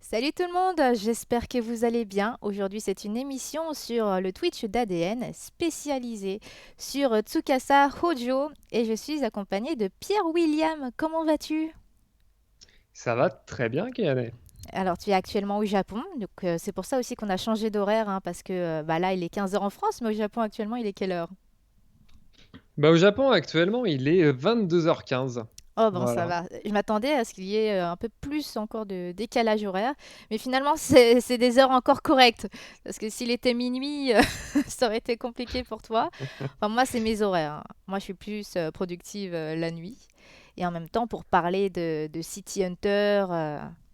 Salut tout le monde, j'espère que vous allez bien. Aujourd'hui, c'est une émission sur le Twitch d'ADN spécialisée sur Tsukasa Hojo et je suis accompagnée de Pierre William. Comment vas-tu? Ça va très bien, Kayane. Alors, tu es actuellement au Japon, donc c'est pour ça aussi qu'on a changé d'horaire hein, parce que bah là, il est 15 heures en France, mais au Japon actuellement, il est quelle heure? Au Japon, actuellement, il est 22h15. Oh bon, ça Voilà. va. Je m'attendais à ce qu'il y ait un peu plus encore de décalage horaire, mais finalement, c'est des heures encore correctes. Parce que s'il était minuit, ça aurait été compliqué pour toi. Enfin, moi, c'est mes horaires, hein. Moi, je suis plus productive la nuit. Et en même temps, pour parler de City Hunter,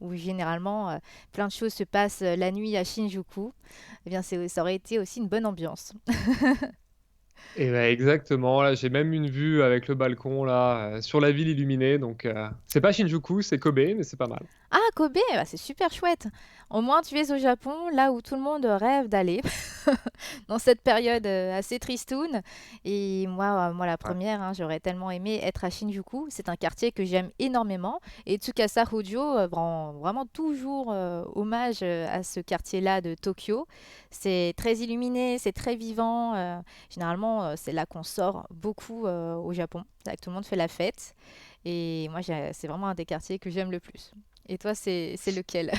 où généralement plein de choses se passent la nuit à Shinjuku, eh bien, ça aurait été aussi une bonne ambiance. Et ben exactement, là, j'ai même une vue avec le balcon là sur la ville illuminée. Donc, c'est pas Shinjuku, c'est Kobe, mais c'est pas mal. Ah, Kobe, bah, c'est super chouette. Au moins, tu es au Japon, là où tout le monde rêve d'aller, dans cette période assez tristoune. Et moi la Ouais. première, hein, j'aurais tellement aimé être à Shinjuku. C'est un quartier que j'aime énormément. Et Tsukasa Hojo rend vraiment toujours hommage à ce quartier-là de Tokyo. C'est très illuminé, c'est très vivant. Généralement, c'est là qu'on sort beaucoup au Japon. C'est là que tout le monde fait la fête. Et moi, c'est vraiment un des quartiers que j'aime le plus. Et toi, c'est lequel?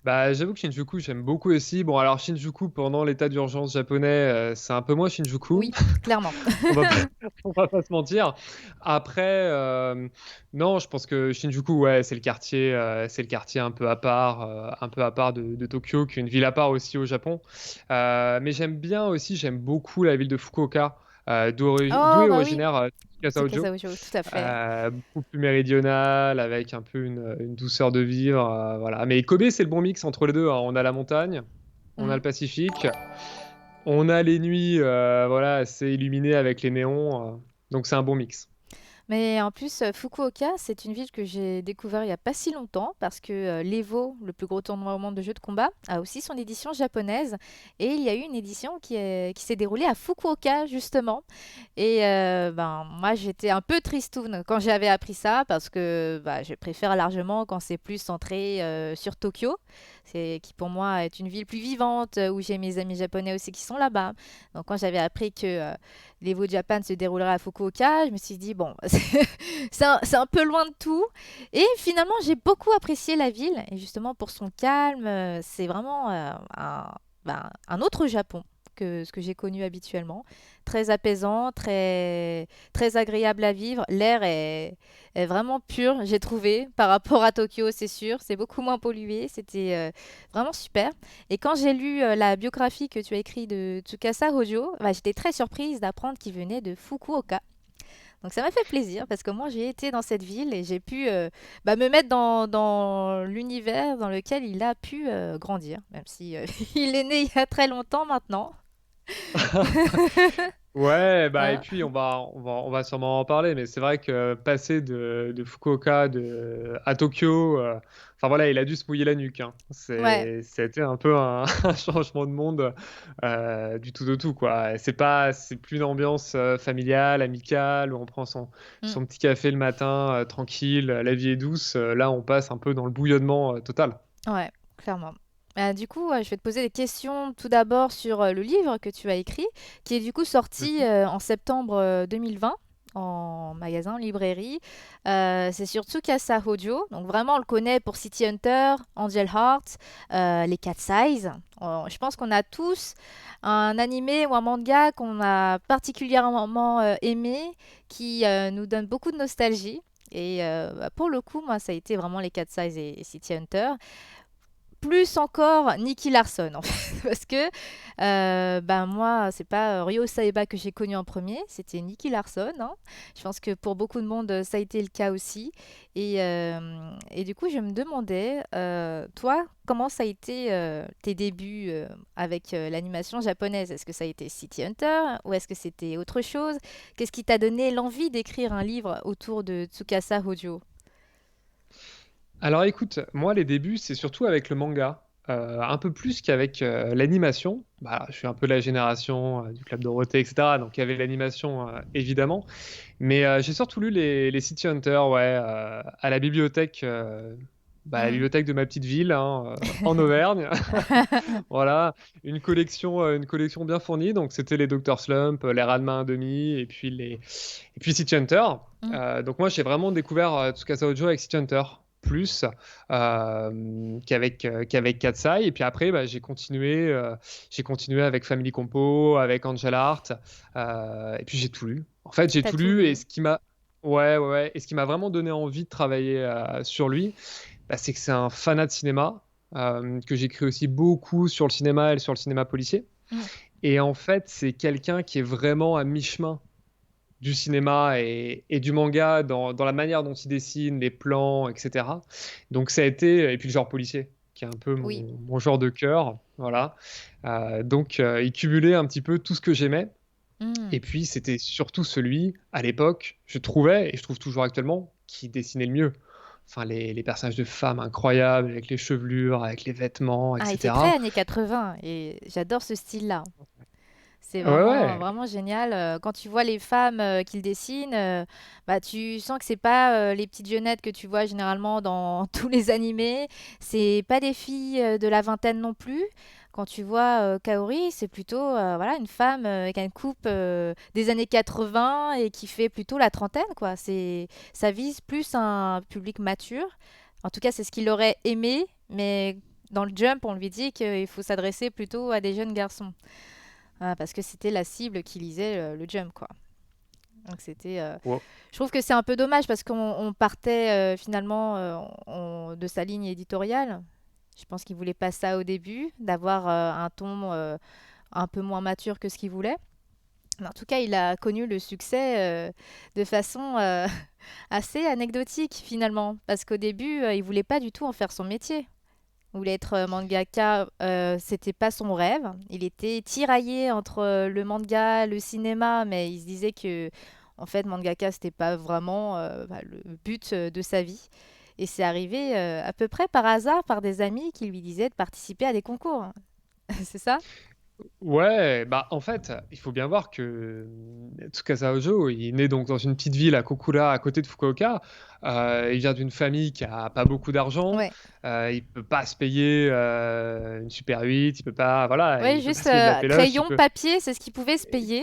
Bah, j'avoue que Shinjuku, j'aime beaucoup aussi. Bon, alors Shinjuku, pendant l'état d'urgence japonais, c'est un peu moins Shinjuku. Oui, clairement. On va pas, on va pas se mentir. Après, non, je pense que Shinjuku, ouais, c'est le quartier un peu à part de Tokyo, qui est une ville à part aussi au Japon. Mais j'aime beaucoup la ville de Fukuoka, d'où Oh, est bah oui, originaire Tsukasa Ojo. Tsukasa Hojo, tout à fait. Beaucoup plus méridional, avec un peu une douceur de vivre, voilà. Mais Kobe, c'est le bon mix entre les deux, hein. On a la montagne, on a Mhm. le Pacifique. On a les nuits, voilà, assez illuminées avec les néons, donc c'est un bon mix. Mais en plus, Fukuoka, c'est une ville que j'ai découvert il y a pas si longtemps parce que l'Evo, le plus gros tournoi au monde de jeux de combat, a aussi son édition japonaise. Et il y a eu une édition qui s'est déroulée à Fukuoka, justement. Et ben, moi, j'étais un peu tristoune quand j'avais appris ça parce que bah, je préfère largement quand c'est plus centré sur Tokyo. C'est qui pour moi est une ville plus vivante où j'ai mes amis japonais aussi qui sont là-bas. Donc quand j'avais appris que l'Evo Japan se déroulerait à Fukuoka, je me suis dit bon, c'est un peu loin de tout. Et finalement, j'ai beaucoup apprécié la ville et justement pour son calme, c'est vraiment un autre Japon que ce que j'ai connu habituellement. Très apaisant, très agréable à vivre. Est vraiment pur, j'ai trouvé, par rapport à Tokyo, c'est sûr. C'est beaucoup moins pollué. C'était vraiment super. Et quand j'ai lu la biographie que tu as écrite de Tsukasa Hojo, bah, j'étais très surprise d'apprendre qu'il venait de Fukuoka. Donc ça m'a fait plaisir parce que moi j'ai été dans cette ville et j'ai pu bah, me mettre dans l'univers dans lequel il a pu grandir, même si il est né il y a très longtemps maintenant. Ouais, bah et Hein. puis on va sûrement en parler, mais c'est vrai que passer de Fukuoka à Tokyo, enfin voilà, il a dû se mouiller la nuque, hein. Ouais. C'était un peu un, un changement de monde du tout au tout, quoi. C'est plus une ambiance familiale, amicale, où on prend Mm. son petit café le matin, tranquille, la vie est douce. Là, on passe un peu dans le bouillonnement total. Ouais, clairement. Du coup, je vais te poser des questions tout d'abord sur le livre que tu as écrit, qui est du coup sorti Mhm. en septembre 2020 en magasin, en librairie. C'est sur Tsukasa Hojo. Donc vraiment, on le connaît pour City Hunter, Angel Heart, les Cat Size. Je pense qu'on a tous un animé ou un manga qu'on a particulièrement aimé, qui nous donne beaucoup de nostalgie. Et bah, pour le coup, moi, ça a été vraiment les Cat Size et City Hunter plus encore Nicky Larson en fait parce que ben moi c'est pas Ryo Saeba que j'ai connu en premier, c'était Nicky Larson, hein. Je pense que pour beaucoup de monde ça a été le cas aussi et du coup je me demandais toi comment ça a été tes débuts avec l'animation japonaise, est-ce que ça a été City Hunter ou est-ce que c'était autre chose, qu'est-ce qui t'a donné l'envie d'écrire un livre autour de Tsukasa Hojo? Alors écoute, moi les débuts, c'est surtout avec le manga, un peu plus qu'avec l'animation. Bah, je suis un peu de la génération du Club Dorothée, etc. Donc il y avait l'animation évidemment, mais j'ai surtout lu les City Hunter, ouais, à la bibliothèque Bah, la Mhm. bibliothèque de ma petite ville, hein, en Auvergne. Voilà, une collection bien fournie. Donc, c'était les Dr. Slump, les Ranma 1,5 et puis City Hunter. Mhm. Donc, moi, j'ai vraiment découvert Tsukasa Ojo avec City Hunter plus qu'avec Katsai. Et puis après, bah, j'ai continué avec Family Compo, avec Angel Art. Et puis, j'ai tout lu. En fait, j'ai T'as tout tout lu. Et lu. ce qui m'a Ouais, ouais, ouais. Et ce qui m'a vraiment donné envie de travailler sur lui, bah, c'est que c'est un fanat de cinéma, que j'écris aussi beaucoup sur le cinéma et sur le cinéma policier. Mhm. Et en fait, c'est quelqu'un qui est vraiment à mi-chemin du cinéma et du manga dans la manière dont il dessine, les plans, etc. Donc ça a été, et puis le genre policier, qui est un peu Oui. mon genre de cœur, voilà. Donc il cumulait un petit peu tout ce que j'aimais. Et Mhm. puis c'était surtout celui, à l'époque, je trouvais, et je trouve toujours actuellement, qui dessinait le mieux. Enfin, les personnages de femmes incroyables, avec les chevelures, avec les vêtements, Ah, il fait très etc. années 80 et j'adore ce style-là. C'est Ouais, vraiment, ouais. vraiment génial. Quand tu vois les femmes qu'il dessine, bah, tu sens que c'est pas les petites jeunettes que tu vois généralement dans tous les animés. C'est pas des filles de la vingtaine non plus. Quand tu vois Kaori, c'est plutôt voilà, une femme qui a une coupe des années 80 et qui fait plutôt la trentaine, quoi. Ça vise plus un public mature. En tout cas, c'est ce qu'il aurait aimé, mais dans le Jump, on lui dit qu'il faut s'adresser plutôt à des jeunes garçons. Ah, parce que c'était la cible qui lisait le Jump, quoi. Donc c'était, Ouais. je trouve que c'est un peu dommage parce qu'on partait finalement de sa ligne éditoriale. Je pense qu'il voulait pas ça au début, d'avoir un ton un peu moins mature que ce qu'il voulait. Mais en tout cas, il a connu le succès de façon assez anecdotique finalement, parce qu'au début, il voulait pas du tout en faire son métier. Voulait être mangaka, c'était pas son rêve. Il était tiraillé entre le manga, le cinéma, mais il se disait que en fait mangaka c'était pas vraiment bah, le but de sa vie. Et c'est arrivé à peu près par hasard par des amis qui lui disaient de participer à des concours. C'est ça? Ouais, bah en fait, il faut bien voir que Tsukasa Ojo, il est né donc dans une petite ville à Kokura, à côté de Fukuoka. Il vient d'une famille qui a pas beaucoup d'argent. Ouais. Il peut pas se payer une Super 8. Il peut pas, voilà, Ouais, il peut pas juste se payer de la péloche. crayon, papier, c'est ce qu'il pouvait se payer.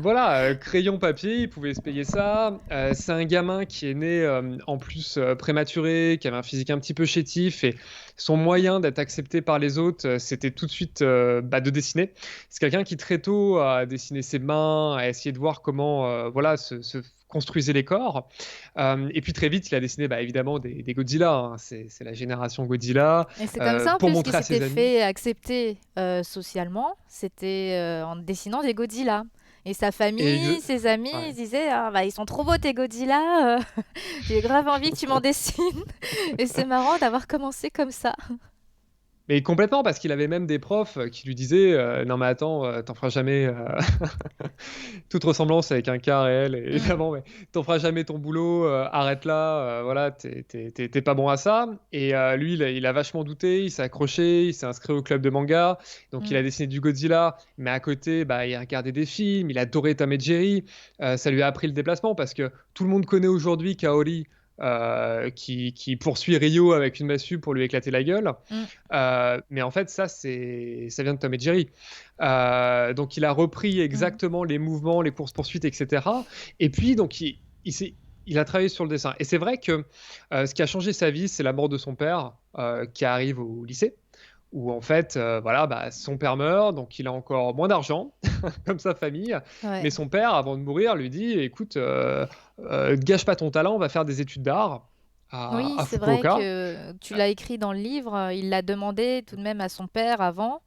Voilà, crayon papier, il pouvait se payer ça. C'est un gamin qui est né en plus prématuré, qui avait un physique un petit peu chétif et son moyen d'être accepté par les autres, c'était tout de suite bah, de dessiner. C'est quelqu'un qui très tôt a dessiné ses mains, a essayé de voir comment voilà, se construisaient les corps. Et puis très vite, il a dessiné bah, évidemment des Godzilla, hein. C'est la génération Godzilla, Et c'est comme ça en pour plus qu'il montrer à s'était ses amis. fait accepter socialement. C'était en dessinant des Godzilla. Et sa famille, ses amis, ils Ouais. disaient ah, bah, ils sont trop beaux tes Godzilla. J'ai grave envie que tu m'en dessines. Et c'est marrant d'avoir commencé comme ça. Mais complètement, parce qu'il avait même des profs qui lui disaient non mais attends, t'en feras jamais toute ressemblance avec un cas réel, Mm, évidemment, mais t'en feras jamais ton boulot, arrête là, voilà, t'es pas bon à ça. Et lui, il a vachement douté, il s'est accroché, il s'est inscrit au club de manga, donc il mm. a dessiné du Godzilla, mais à côté, bah, il a regardé des films, il adorait Tom et Jerry, ça lui a appris le déplacement, parce que tout le monde connaît aujourd'hui Kaori, qui poursuit Ryo avec une massue pour lui éclater la gueule. Mm, Mais en fait, ça vient de Tom et Jerry. Donc, il a repris mm. exactement les mouvements, les courses-poursuites, etc. Et puis, donc, il a travaillé sur le dessin. Et c'est vrai que ce qui a changé sa vie, c'est la mort de son père qui arrive au lycée. Où en fait, voilà, bah, son père meurt, donc il a encore moins d'argent, comme sa famille. Ouais. Mais son père, avant de mourir, lui dit, écoute, gâche pas ton talent, on va faire des études d'art Oui, à c'est vrai Fukuoka. que tu l'as écrit dans le livre. Il l'a demandé tout de même à son père avant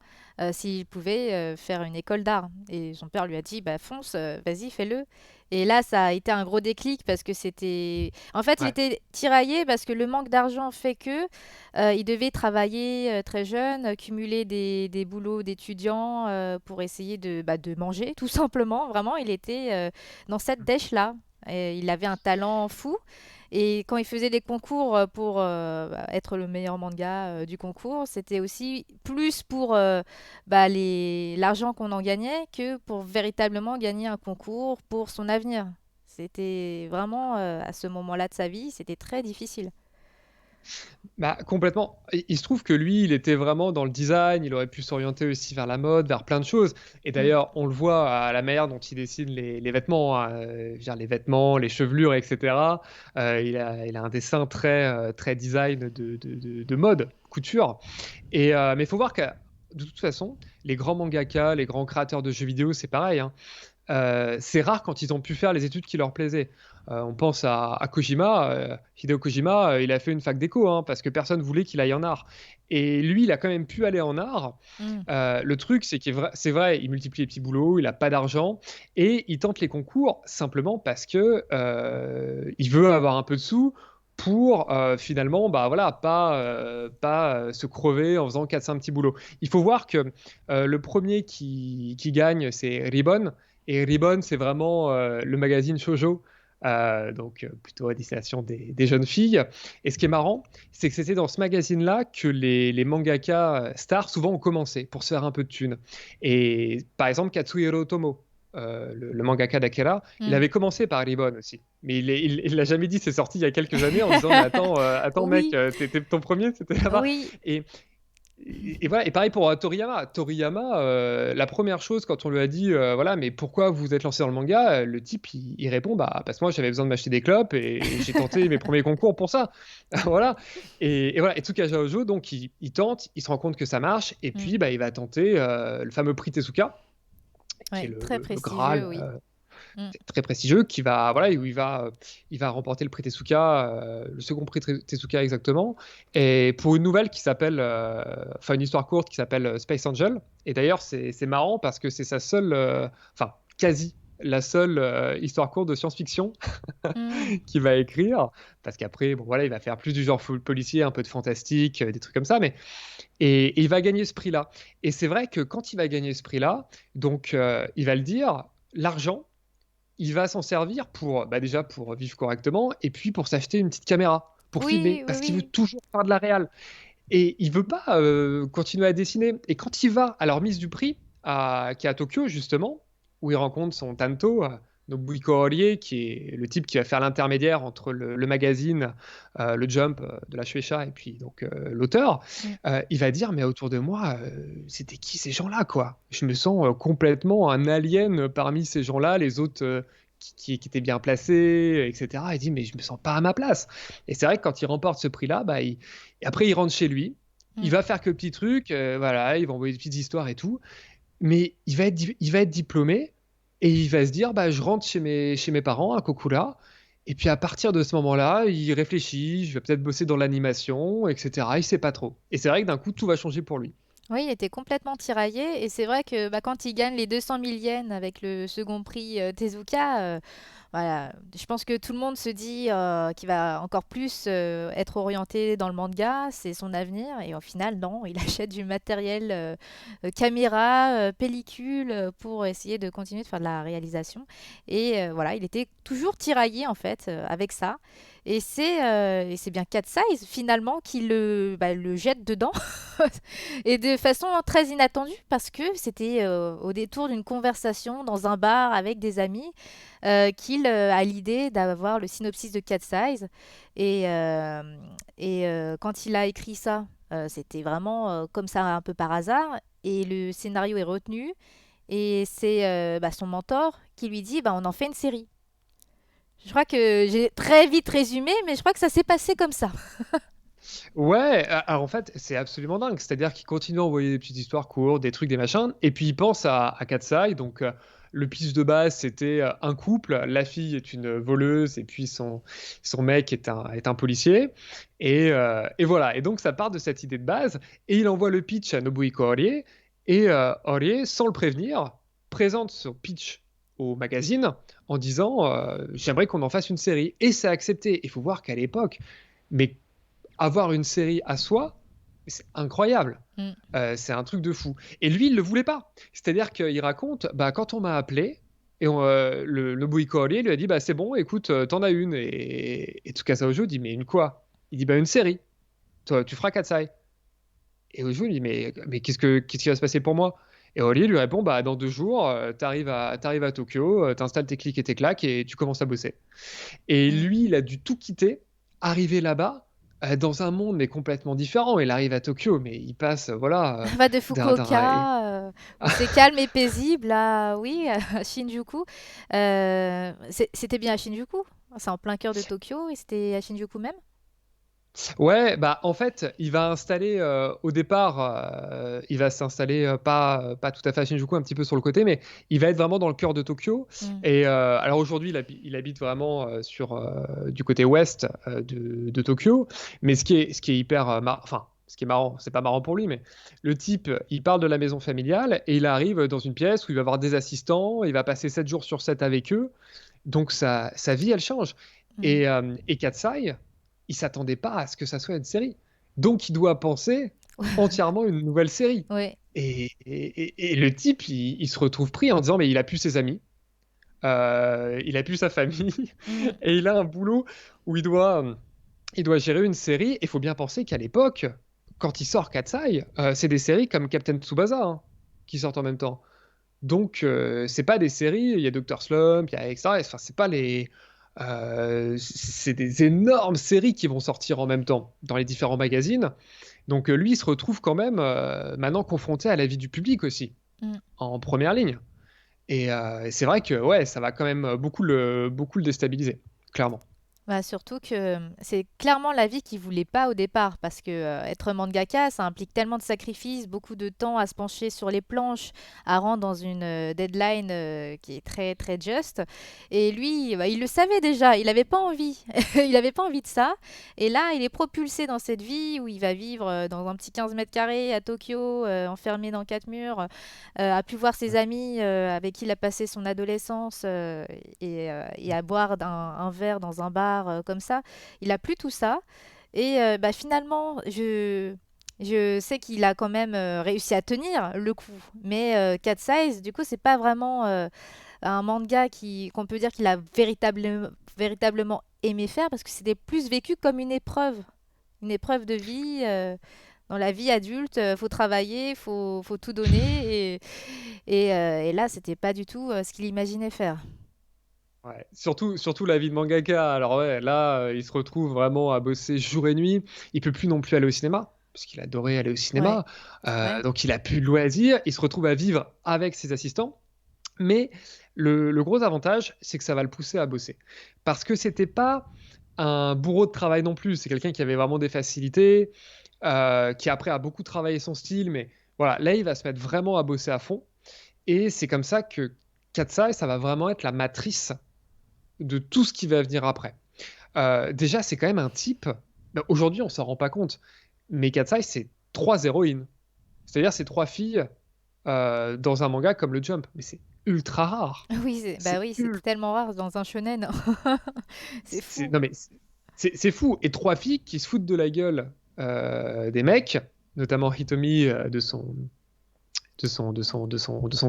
s'il pouvait faire une école d'art. Et son père lui a dit, bah fonce, vas-y, fais-le. Et là, ça a été un gros déclic parce que c'était... En fait, il Ouais. était tiraillé parce que le manque d'argent fait que il devait travailler très jeune, cumuler des boulots d'étudiant pour essayer de manger, tout simplement. Vraiment, il était dans cette dèche-là. Et il avait un talent fou. Et quand il faisait des concours pour être le meilleur manga du concours, c'était aussi plus pour l'argent qu'on en gagnait que pour véritablement gagner un concours pour son avenir. C'était vraiment, à ce moment-là de sa vie, c'était très difficile. Bah, complètement. Il se trouve que lui, il était vraiment dans le design, il aurait pu s'orienter aussi vers la mode, vers plein de choses. Et Mm. d'ailleurs, on le voit à la manière dont il dessine les vêtements, hein, je veux dire, les vêtements, les chevelures, etc. Il a un dessin très design de mode, couture. Mais il faut voir que, de toute façon, les grands mangaka, les grands créateurs de jeux vidéo, c'est pareil, hein. C'est rare quand ils ont pu faire les études qui leur plaisaient. On pense à Kojima, Hideo Kojima, il a fait une fac d'éco, hein, parce que personne voulait qu'il aille en art. Et lui, il a quand même pu aller en art. Mm. Le truc, c'est vrai, il multiplie les petits boulots, il n'a pas d'argent, et il tente les concours simplement parce que il veut avoir un peu de sous pour finalement, bah voilà, pas se crever en faisant 4-5 petits boulots. Il faut voir que le premier qui gagne, c'est Ribbon. Et Ribbon, c'est vraiment le magazine shoujo, donc plutôt à destination des jeunes filles. Et ce qui est marrant, c'est que c'était dans ce magazine-là que les mangaka stars souvent ont commencé pour se faire un peu de thunes. Et par exemple, Katsuhiro Otomo, le mangaka d'Akira, il Mm. avait commencé par Ribbon aussi. Mais il l'a jamais dit, c'est sorti il y a quelques années en disant, mais attends mec, Oui, ton premier, c'était là-bas. oui. Et, et voilà, et pareil pour Toriyama. Toriyama, la première chose quand on lui a dit, voilà, mais pourquoi vous êtes lancé dans le manga, le type il répond, bah parce que moi j'avais besoin de m'acheter des clopes et j'ai tenté mes premiers concours pour ça. Voilà. Et voilà. Et Tsukasa Ojo, donc il tente, il se rend compte que ça marche, et Mm. puis bah, il va tenter le fameux prix Tezuka, qui est Ouais, très le prestigieux, Graal oui. Mm. très prestigieux, qui va, voilà, où il va remporter le prix Tezuka, le second prix Tezuka exactement, et pour une nouvelle qui s'appelle, enfin une histoire courte qui s'appelle Space Angel. Et d'ailleurs, c'est marrant parce que c'est sa seule, enfin quasi la seule histoire courte de science-fiction Mm. qu'il va écrire, parce qu'après, bon voilà, il va faire plus du genre policier, un peu de fantastique, des trucs comme ça, et il va gagner ce prix-là. Et c'est vrai que quand il va gagner ce prix-là, donc il va le dire, l'argent il va s'en servir pour, bah déjà pour vivre correctement et puis pour s'acheter une petite caméra pour filmer Oui, oui, parce qu'il veut oui. toujours faire de la réal et il veut pas continuer à dessiner. Et quand il va à leur mise du prix qui est à Tokyo justement, où il rencontre son tanto, Nobuhiko Horie, qui est le type qui va faire l'intermédiaire entre le magazine, le Jump de la Shueisha et puis donc l'auteur, Mm. il va dire mais autour de moi, c'était qui ces gens-là quoi? Je me sens complètement un alien parmi ces gens-là, les autres qui étaient bien placés, etc. Il dit mais je me sens pas à ma place. Et c'est vrai que quand il remporte ce prix-là, bah, et après, il rentre chez lui. Il Mm. va faire que petits trucs, voilà, il va envoyer des petites histoires et tout. Mais il va être diplômé et il va se dire, bah, je rentre chez mes parents à Kokura. Et puis à partir de ce moment-là, il réfléchit, je vais peut-être bosser dans l'animation, etc. Il sait pas trop. Et c'est vrai que d'un coup, tout va changer pour lui. Oui, il était complètement tiraillé et c'est vrai que bah, quand il gagne les 200 000 yens avec le second prix Tezuka, voilà, je pense que tout le monde se dit qu'il va encore plus être orienté dans le manga, c'est son avenir et au final non, il achète du matériel caméra, pellicule pour essayer de continuer de faire de la réalisation et voilà, il était toujours tiraillé en fait avec ça. Et c'est bien Cat Size finalement qui le jette dedans et de façon très inattendue parce que c'était au détour d'une conversation dans un bar avec des amis qu'il a l'idée d'avoir le synopsis de Cat Size. Et quand il a écrit ça, c'était vraiment comme ça un peu par hasard. Et le scénario est retenu. Et c'est son mentor qui lui dit bah, on en fait une série. Je crois que j'ai très vite résumé, mais je crois que ça s'est passé comme ça. Ouais, alors en fait, c'est absolument dingue. C'est-à-dire qu'il continue à envoyer des petites histoires courtes, des trucs, des machins, et puis il pense à Katsai. Donc, le pitch de base, c'était un couple. La fille est une voleuse, et puis son mec est un policier. Et voilà. Et donc, ça part de cette idée de base, et il envoie le pitch à Nobuhiko Horie, et Horie, sans le prévenir, présente son pitch au magazine en disant j'aimerais qu'on en fasse une série. Et c'est accepté. Il faut voir qu'à l'époque, mais avoir une série à soi, c'est incroyable. Mm. C'est un truc de fou. Et lui, il le voulait pas. C'est-à-dire qu'il raconte, bah, quand on m'a appelé, et le Nobuhiko Horie lui a dit, bah, c'est bon, écoute, t'en as une. Et Tsukasa Ojo dit, mais une quoi? Il dit, bah, une série. Toi, tu feras Katsai. Et Ojo lui dit, mais qu'est-ce qui va se passer pour moi? Et Horie lui répond, bah, dans 2 jours, t'arrives à Tokyo, t'installes tes clics et tes claques et tu commences à bosser. Et Mm. lui, il a dû tout quitter, arriver là-bas. dans un monde mais complètement différent. Il arrive à Tokyo, mais il passe, voilà, Va de d'un Fukuoka, où c'est calme et paisible, à oui, à Shinjuku. C'était bien à Shinjuku? C'est en plein cœur de Tokyo et c'était à Shinjuku même? Ouais, bah, en fait, il va installer, au départ, il va s'installer, pas tout à fait à Shinjuku, un petit peu sur le côté, mais il va être vraiment dans le cœur de Tokyo Mmh. et alors aujourd'hui, il habite vraiment, du côté ouest, de Tokyo. Mais ce qui est hyper, enfin, ce qui est marrant, c'est pas marrant pour lui, mais le type, il parle de la maison familiale et il arrive dans une pièce où il va avoir des assistants, il va passer 7 jours sur 7 avec eux. Donc sa vie, elle change. Mmh. Et Katsai, il s'attendait pas à ce que ça soit une série. Donc il doit penser entièrement une nouvelle série. Ouais. Et le type, il se retrouve pris en disant, mais il a plus ses amis, il a plus sa famille, Mmh. et il a un boulot où il doit gérer une série. Il faut bien penser qu'à l'époque, quand il sort Katsai, c'est des séries comme Captain Tsubasa, hein, qui sortent en même temps. Donc, c'est pas des séries, il y a Dr. Slump, il y a etc. Enfin, c'est pas les. C'est des énormes séries qui vont sortir en même temps dans les différents magazines. Donc, lui, il se retrouve quand même maintenant confronté à la vie du public aussi, Mmh. en première ligne. Et c'est vrai que ouais, ça va quand même beaucoup le déstabiliser, clairement. Bah, surtout que, c'est clairement la vie qu'il voulait pas au départ parce que, être mangaka, ça implique tellement de sacrifices, beaucoup de temps à se pencher sur les planches, à rendre dans une, deadline, qui est très, très juste et lui, bah, il le savait déjà, il avait pas envie. Il avait pas envie de ça et là, il est propulsé dans cette vie où il va vivre, dans un petit 15 carrés à Tokyo, enfermé dans 4 murs, a pu voir ses amis, avec qui il a passé son adolescence, et à boire un verre dans un bar, comme ça. Il a plus tout ça et bah, finalement, je sais qu'il a quand même, réussi à tenir le coup. Mais, Cat Size, du coup, c'est pas vraiment, un manga qu'on peut dire qu'il a véritablement aimé faire parce que c'était plus vécu comme une épreuve de vie. Dans la vie adulte, faut travailler, faut tout donner et là, c'était pas du tout, ce qu'il imaginait faire. Ouais. Surtout la vie de mangaka. Alors ouais, là, il se retrouve vraiment à bosser jour et nuit. Il peut plus non plus aller au cinéma, parce qu'il adorait aller au Ouais, cinéma. ouais. Donc il a plus de loisirs. Il se retrouve à vivre avec ses assistants. Mais le gros avantage, c'est que ça va le pousser à bosser. Parce que c'était pas un bourreau de travail non plus. C'est quelqu'un qui avait vraiment des facilités, qui après a beaucoup travaillé son style. Mais voilà, là, il va se mettre vraiment à bosser à fond. Et c'est comme ça que Katsai, ça va vraiment être la matrice de tout ce qui va venir après. Déjà, c'est quand même un type. Ben, aujourd'hui, on s'en rend pas compte. Mais Katsai, c'est 3 héroïnes. C'est-à-dire, c'est 3 filles dans un manga comme le Jump. Mais c'est ultra rare. Oui, bah C'est oui, c'est ultra. tellement rare dans un shonen. C'est fou. Non, mais c'est fou. Et 3 filles qui se foutent de la gueule des mecs, notamment Hitomi de son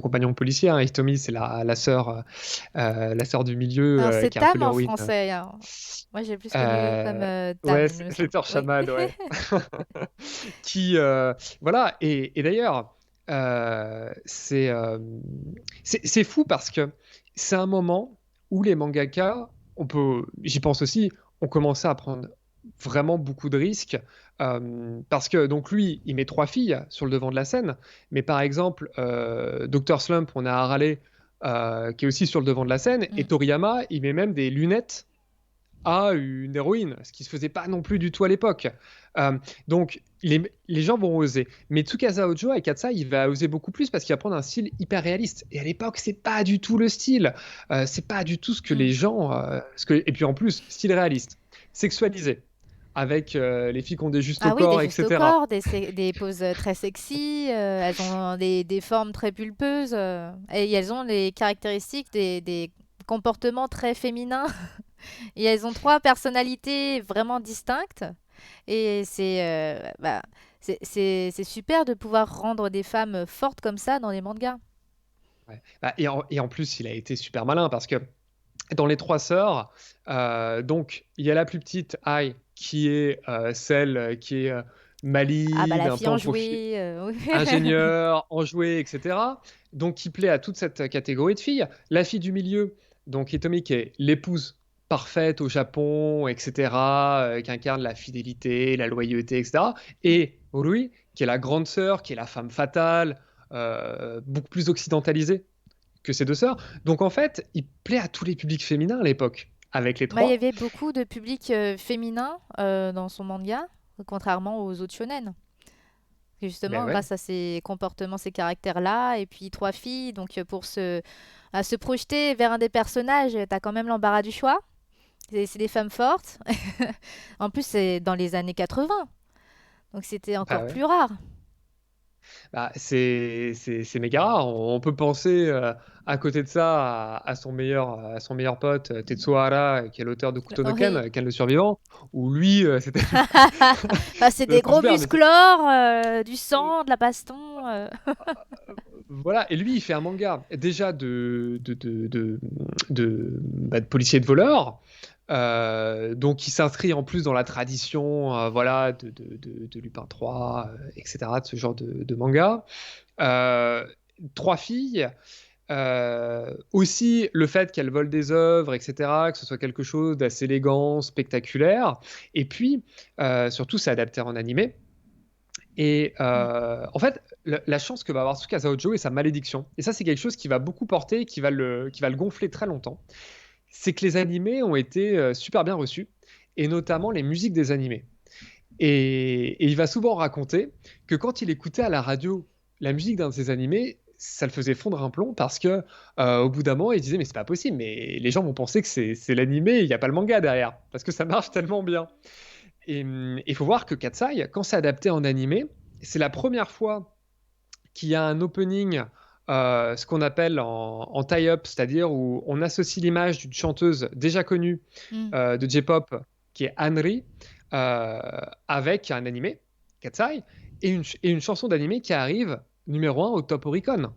compagnon policier, hein. Hitomi, c'est la sœur du milieu Alors, c'est qui est un peu Tam en l'héroïne. français, hein. Moi, j'ai plus connu comme Tam, Ouais, il me semble. c'est Thor Oui. Shaman, ouais. Qui, voilà, et d'ailleurs, c'est fou parce que c'est un moment où les mangaka, j'y pense aussi, ont commencé à prendre vraiment beaucoup de risques. Parce que donc lui, il met 3 filles sur le devant de la scène, mais par exemple, Dr. Slump, on a Harale qui est aussi sur le devant de la scène, et Mm. Toriyama, il met même des lunettes à une héroïne, ce qui se faisait pas non plus du tout à l'époque. Donc les gens vont oser. Mais Tsukasa Ojo avec Katsa, il va oser beaucoup plus parce qu'il va prendre un style hyper réaliste. Et à l'époque, c'est pas du tout le style. C'est pas du tout ce que les Mm. gens. Et puis en plus, style réaliste, sexualisé, avec les filles qui ont des justes au Ah oui, des corps, justes au etc. corps, des poses très sexy, elles ont des formes très pulpeuses et elles ont les caractéristiques des comportements très féminins. Et elles ont trois personnalités vraiment distinctes. Et bah, c'est super de pouvoir rendre des femmes fortes comme ça dans les mangas. Ouais. Bah, et en plus, il a été super malin parce que dans les 3 sœurs, donc il y a la plus petite, Ai, qui est celle qui est Ah bah maligne, la un fille peu en profil, enjouée, oui. ingénieur, enjouée, etc. Donc qui plaît à toute cette catégorie de filles. La fille du milieu, donc Hitomi, qui est l'épouse parfaite au Japon, etc., qui incarne la fidélité, la loyauté, etc. Et Rui, qui est la grande sœur, qui est la femme fatale, beaucoup plus occidentalisée que ses deux sœurs. Donc en fait, il plaît à tous les publics féminins à l'époque, avec les Bah, il y trois. avait beaucoup de public féminin dans son manga, contrairement aux autres shonen. Et Ben justement, ouais. grâce à ces comportements, ces caractères-là, et puis trois filles, donc pour se projeter vers un des personnages, t'as quand même l'embarras du choix. C'est des femmes fortes. En plus, c'est dans les années 80, donc c'était Bah encore ouais. plus rare. Bah, c'est méga rare. On peut penser à côté de ça à son meilleur pote Tetsuo Hara, qui est l'auteur de Couteau no Ken, Oui. Ken le survivant, où lui, c'était Bah, c'est des c'était gros super. Mais musclores, du sang, de la baston. voilà, et lui, il fait un manga déjà de policier de voleur. Donc, il s'inscrit en plus dans la tradition voilà, de Lupin 3, etc., de ce genre de manga. Euh, Trois filles. Aussi, le fait qu'elles volent des œuvres, etc., que ce soit quelque chose d'assez élégant, spectaculaire. Et puis, surtout, c'est adapté en animé. Et Mm. en fait, la chance que va avoir Tsukasa Ojo et sa malédiction, et ça c'est quelque chose qui va beaucoup porter, et qui va le gonfler très longtemps, c'est que les animés ont été super bien reçus, et notamment les musiques des animés. Et il va souvent raconter que quand il écoutait à la radio la musique d'un de ses animés, ça le faisait fondre un plomb parce que au bout d'un moment, il disait mais c'est pas possible, mais les gens vont penser que c'est l'animé, il n'y a pas le manga derrière, parce que ça marche tellement bien. Et il faut voir que Katsai, quand c'est adapté en animé, c'est la première fois qu'il y a un opening, ce qu'on appelle en tie-up, c'est-à-dire où on associe l'image d'une chanteuse déjà connue Mm. de J-pop, qui est Anri, euh, avec un animé, Katsai, et une chanson d'animé qui arrive numéro 1 au Top Oricon,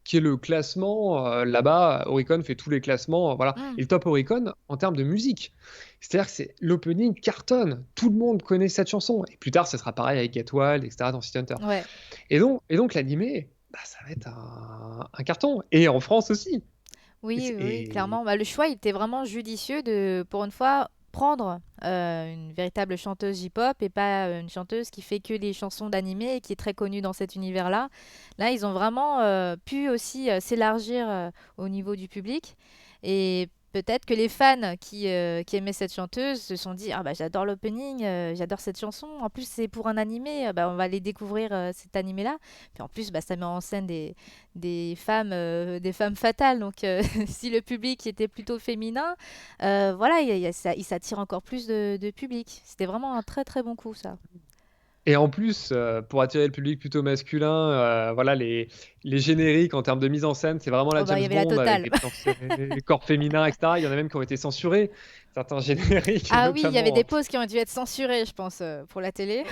qui est le classement là-bas. Oricon fait tous les classements, voilà. Mm. Et le Top Oricon en termes de musique. C'est-à-dire que c'est l'opening cartonne. Tout le monde connaît cette chanson. Et plus tard, ce sera pareil avec Get Wild, etc. dans City Hunter. Ouais. Et donc l'animé, bah, ça va être un carton. Et en France aussi. Et, Oui, c'est- oui, oui, et- clairement. Bah, le choix, il était vraiment judicieux de, pour une fois, prendre une véritable chanteuse J-pop et pas une chanteuse qui fait que des chansons d'animé et qui est très connue dans cet univers-là. Là, ils ont vraiment pu aussi s'élargir au niveau du public. Et peut-être que les fans qui aimaient cette chanteuse se sont dit, ah bah j'adore l'opening, j'adore cette chanson. En plus, c'est pour un animé, bah, on va aller découvrir cet animé-là. Puis en plus, bah, ça met en scène des femmes fatales. Donc, si le public était plutôt féminin, voilà, il s'attire encore plus de public. C'était vraiment un très très bon coup, ça. Et en plus, pour attirer le public plutôt masculin, voilà, les génériques en termes de mise en scène, c'est vraiment la Oh bah, il y James avait la Bond avec totale. les plans serrés, les corps féminins, etc. Il y en a même qui ont été censurés, certains génériques, Ah oui, il y avait des notamment. pauses qui ont dû être censurées, je pense, pour la télé.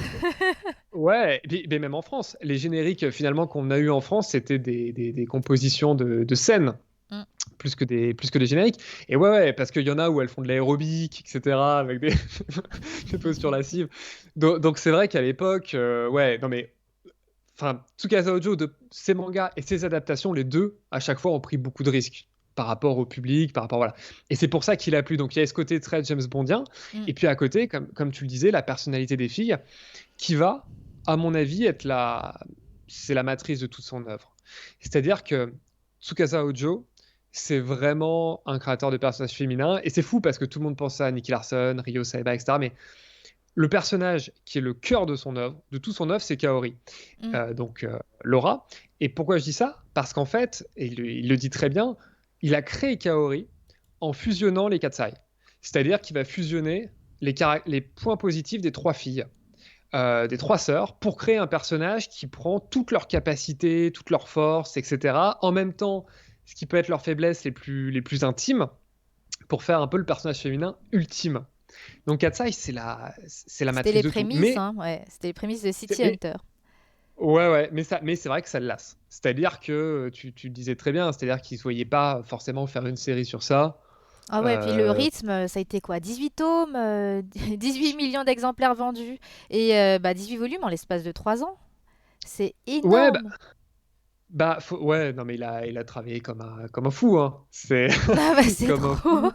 Ouais, et puis, mais même en France, les génériques finalement qu'on a eu en France, c'était des compositions de scènes Mm. plus que des génériques. Et ouais, ouais, parce qu'il y en a où elles font de l'aérobic, etc., avec des, des postures lascives. Donc c'est vrai qu'à l'époque, ouais, non mais, enfin, Tsukasa Ojo, de ses mangas et ses adaptations, les deux, à chaque fois, ont pris beaucoup de risques par rapport au public, par rapport, voilà. Et c'est pour ça qu'il a plu. Donc il y a ce côté très James Bondien, Mm. et puis à côté, comme tu le disais, la personnalité des filles, qui va, à mon avis, c'est la matrice de toute son œuvre. C'est-à-dire que Tsukasa Ojo, c'est vraiment un créateur de personnages féminins, et c'est fou parce que tout le monde pense à Nicky Larson, Ryo Saiba, etc. Mais le personnage qui est le cœur de son œuvre, de tout son œuvre, c'est Kaori, Mm. Laura. Et pourquoi je dis ça? Parce qu'en fait, et il le dit très bien, il a créé Kaori en fusionnant les Katsai. C'est-à-dire qu'il va fusionner les points positifs des trois filles, des trois sœurs, pour créer un personnage qui prend toutes leurs capacités, toutes leurs forces, etc. En même temps, ce qui peut être leurs faiblesses les plus intimes, pour faire un peu le personnage féminin ultime. Donc Katsai, c'est la C'était matrice les de tout. prémices, hein, ouais. C'était les prémices de City Mais Hunter. ouais, ouais, mais c'est vrai que ça le lasse. C'est-à-dire que tu le disais très bien, c'est-à-dire qu'ils ne se voyaient pas forcément faire une série sur ça. Ah ouais, puis le Euh, rythme, ça a été quoi? 18 tomes, 18 millions d'exemplaires vendus et bah, 18 volumes en l'espace de 3 ans. C'est ouais, bah, énorme. Ouais, non, mais il a travaillé comme un fou, hein. C'est Ah bah, c'est comme un trop! fou.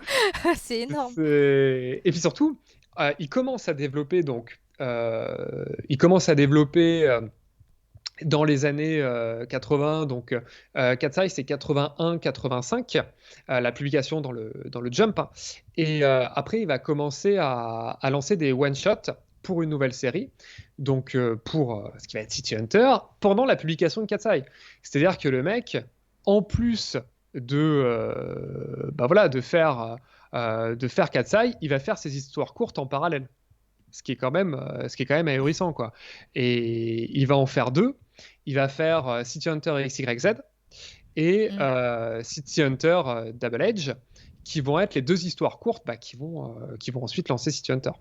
C'est énorme. Et puis surtout, il commence à développer il commence à développer dans les années 80, donc Katsai c'est 81-85, la publication dans le Jump, hein. Et après il va commencer à lancer des one-shots pour une nouvelle série, donc pour ce qui va être City Hunter, pendant la publication de Katsai. C'est-à-dire que le mec, en plus voilà, de faire Katsai, il va faire ses histoires courtes en parallèle, ce qui est quand même ahurissant, quoi. Et il va en faire deux. Il va faire City Hunter XYZ et Mm. City Hunter Double Edge, qui vont être les deux histoires courtes qui vont ensuite lancer City Hunter.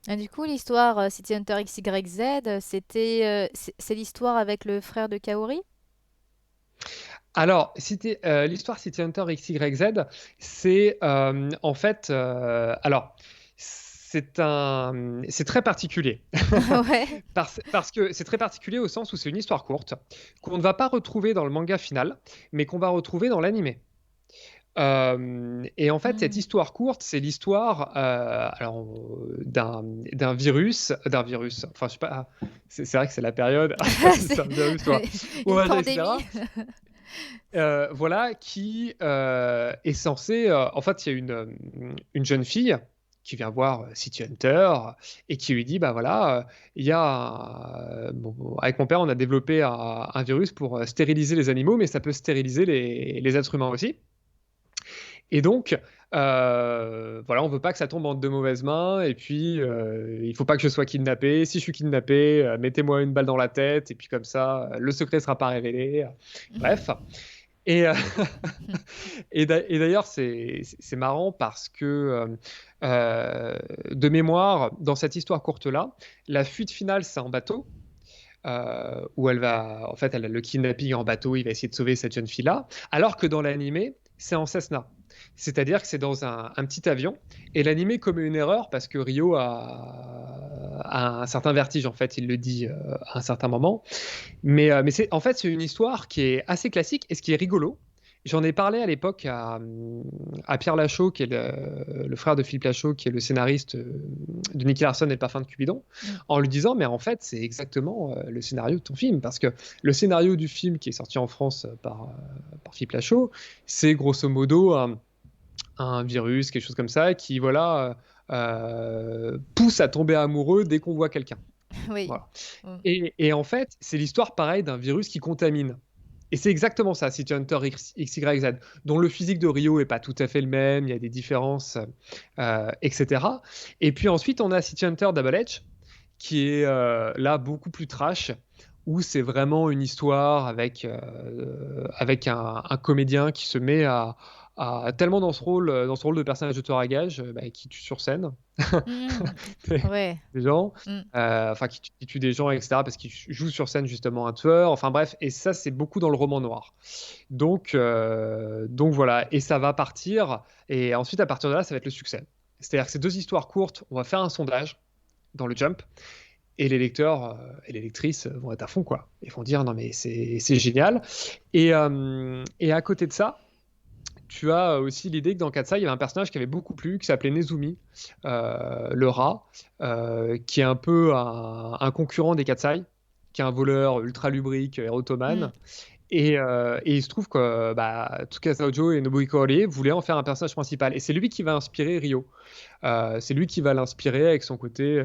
Et du coup, l'histoire City Hunter XYZ, c'est l'histoire avec le frère de Kaori? Alors, l'histoire City Hunter XYZ, c'est en fait, alors, c'est très particulier. Ouais. Parce que c'est très particulier au sens où c'est une histoire courte qu'on ne va pas retrouver dans le manga final, mais qu'on va retrouver dans l'animé. Et en fait, cette Mm. histoire courte, c'est l'histoire alors, d'un virus. Enfin, je sais pas. C'est vrai que c'est la période. Je sais pas si c'est C'est un virus, toi. une Ouais, pandémie. etc. Voilà, qui est censé. En fait, il y a une jeune fille qui vient voir City Hunter et qui lui dit, bah voilà, il y a bon, avec mon père, on a développé un virus pour stériliser les animaux, mais ça peut stériliser les êtres humains aussi. Et donc, voilà, on veut pas que ça tombe entre de mauvaises mains. Et puis, il faut pas que je sois kidnappé. Si je suis kidnappé, mettez-moi une balle dans la tête. Et puis comme ça, le secret sera pas révélé. Bref. Et, et d'ailleurs, c'est marrant parce que, de mémoire, dans cette histoire courte-là, la fuite finale, c'est en bateau. Où en fait, elle a le kidnapping en bateau, il va essayer de sauver cette jeune fille-là, alors que dans l'animé, c'est en Cessna. C'est-à-dire que c'est dans un petit avion, et l'animé commet une erreur parce que Rio a un certain vertige, en fait, il le dit à un certain moment. Mais en fait, c'est une histoire qui est assez classique, et ce qui est rigolo, j'en ai parlé à l'époque à Pierre Lachaud, qui est le frère de Philippe Lachaud, qui est le scénariste de Nicky Larson et le parfum de Cupidon, Mm. en lui disant, mais en fait, c'est exactement le scénario de ton film, parce que le scénario du film qui est sorti en France par Philippe Lachaud, c'est grosso modo un virus, quelque chose comme ça, qui, voilà, pousse à tomber amoureux dès qu'on voit quelqu'un. Oui. Voilà. Mm. Et en fait, c'est l'histoire, pareil, d'un virus qui contamine. Et c'est exactement ça, City Hunter XYZ, dont le physique de Rio est pas tout à fait le même, il y a des différences, etc. Et puis ensuite, on a City Hunter Double Edge, qui est là beaucoup plus trash, où c'est vraiment une histoire avec un comédien qui se met tellement dans ce rôle de personnage de tueur à gages, qui tue sur scène Mm. des, Ouais. des gens, Mm. enfin qui tue des gens, etc., parce qu'il joue sur scène justement un tueur, enfin bref, et ça c'est beaucoup dans le roman noir. Donc voilà, et ça va partir, et ensuite à partir de là, ça va être le succès. C'est-à-dire que ces deux histoires courtes, on va faire un sondage dans le Jump, et les lecteurs et les lectrices vont être à fond, quoi. Ils vont dire non mais c'est génial. Et à côté de ça, tu as aussi l'idée que dans Katsai, il y avait un personnage qui avait beaucoup plu, qui s'appelait Nezumi, le rat, qui est un peu un concurrent des Katsai, qui est un voleur ultra lubrique, Mm. érotomane. Et il se trouve que Tsukasa Ojo et Nobuhiko Orie voulaient en faire un personnage principal. Et c'est lui qui va inspirer Ryo. C'est lui qui va l'inspirer avec son côté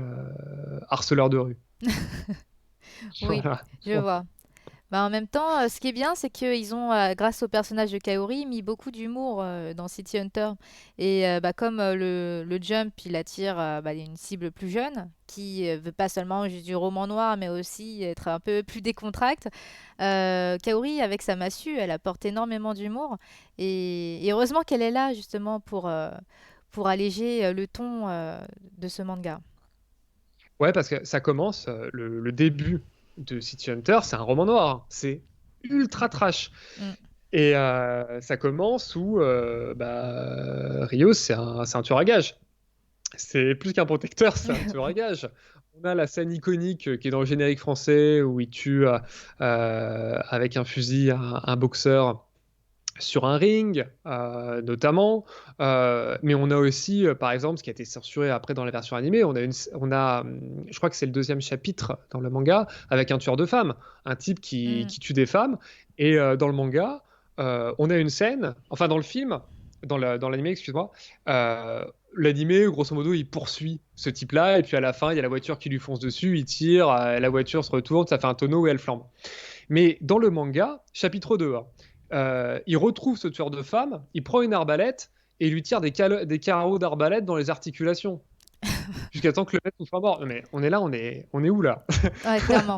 harceleur de rue. Oui, Voilà. je vois. Bah, en même temps, ce qui est bien, c'est qu'ils ont, grâce au personnage de Kaori, mis beaucoup d'humour dans City Hunter. Et bah, comme le Jump, il attire bah, une cible plus jeune, qui veut pas seulement juste du roman noir, mais aussi être un peu plus décontracte. Kaori, avec sa massue, elle apporte énormément d'humour. Et heureusement qu'elle est là, justement, pour alléger le ton de ce manga. Ouais, parce que ça commence, le début de City Hunter, c'est un roman noir, hein. C'est ultra trash. Mm. Et ça commence où Rio, c'est un tueur à gages. C'est plus qu'un protecteur, c'est un tueur à gages. On a la scène iconique qui est dans le générique français où il tue avec un fusil un boxeur sur un ring, notamment. Mais on a aussi, par exemple, ce qui a été censuré après dans la version animée, je crois que c'est le deuxième chapitre dans le manga, avec un tueur de femmes, un type Mm. qui tue des femmes. Et dans le manga, on a une scène, enfin dans le film, dans l'animé, excuse-moi, l'animé, grosso modo, il poursuit ce type-là, et puis à la fin, il y a la voiture qui lui fonce dessus, il tire, la voiture se retourne, ça fait un tonneau et elle flambe. Mais dans le manga, chapitre 2, hein, il retrouve ce tueur de femmes, il prend une arbalète et il lui tire des carreaux d'arbalète dans les articulations. Jusqu'à temps que le mec soit mort. Mais on est là, on est où là? Ouais, clairement.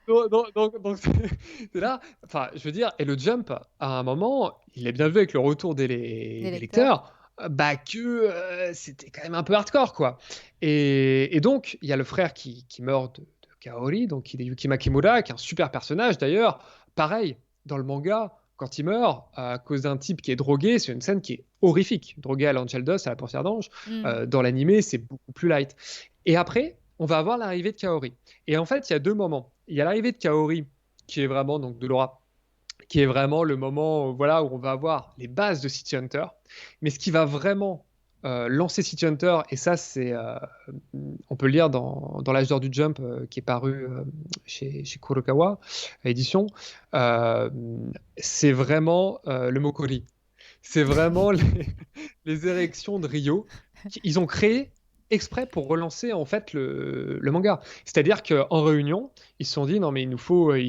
donc, donc c'est là. Enfin, je veux dire, et le jump, à un moment, il est bien vu avec le retour Des des lecteurs. lecteurs, bah que c'était quand même un peu hardcore, quoi. Et donc, il y a le frère qui meurt de Kaori, donc il est Yuki Makimura, qui est un super personnage d'ailleurs. Pareil, dans le manga, quand il meurt à cause d'un type qui est drogué, c'est une scène qui est horrifique. Drogué à l'Angel Dust, à la Poussière d'Ange. Mm. Dans l'animé, c'est beaucoup plus light. Et après, on va avoir l'arrivée de Kaori. Et en fait, il y a deux moments. Il y a l'arrivée de Kaori, qui est vraiment, donc de Laura, qui est vraiment le moment voilà, où on va avoir les bases de City Hunter. Mais ce qui va vraiment lancer City Hunter, et ça, on peut le lire dans l'âge d'or du Jump, qui est paru chez Kurokawa, édition, euh, c'est vraiment le Mokori. C'est vraiment les érections de Rio. Ils ont créé exprès pour relancer en fait le manga. C'est-à-dire qu'en réunion, ils se sont dit non mais il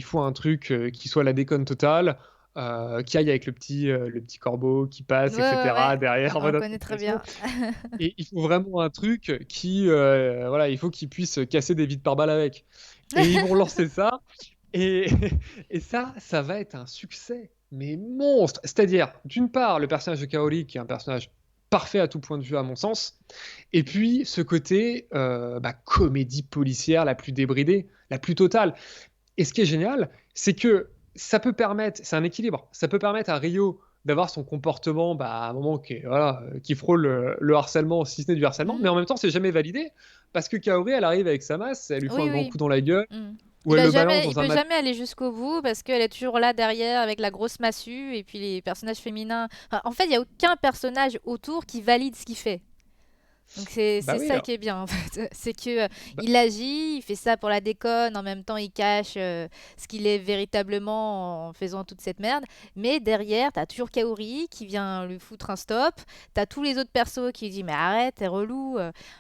faut un truc qui soit la déconne totale, qui aille avec le petit corbeau qui Ouais, passe, ouais, etc. ouais. derrière en On mode connaît très attraction. bien. Et il faut vraiment un truc voilà, il faut qu'ils puissent casser des vides par balle avec. Et ils vont lancer ça. Et, et ça va être un succès, mais monstre. C'est-à-dire, d'une part, le personnage de Kaori, qui est un personnage parfait à tout point de vue, à mon sens, et puis ce côté comédie policière la plus débridée, la plus totale. Et ce qui est génial, c'est que ça peut permettre, c'est un équilibre, ça peut permettre à Rio d'avoir son comportement à un moment qui frôle le harcèlement, si ce n'est du harcèlement, mais Mm. en même temps, c'est jamais validé, parce que Kaori, elle arrive avec sa masse, elle lui fait Oui, un grand oui. coup dans la gueule, Mm. ou elle le balance Il dans un peut mat. jamais aller jusqu'au bout parce qu'elle est toujours là derrière avec la grosse massue et puis les personnages féminins. Enfin, en fait, il y a aucun personnage autour qui valide ce qu'il fait. Donc Bah c'est oui, ça qui est bien en fait. C'est que bah, il agit, il fait ça pour la déconne, en même temps il cache ce qu'il est véritablement en faisant toute cette merde. Mais derrière, t'as toujours Kaori qui vient lui foutre un stop. T'as tous les autres persos qui lui disent mais arrête, t'es relou.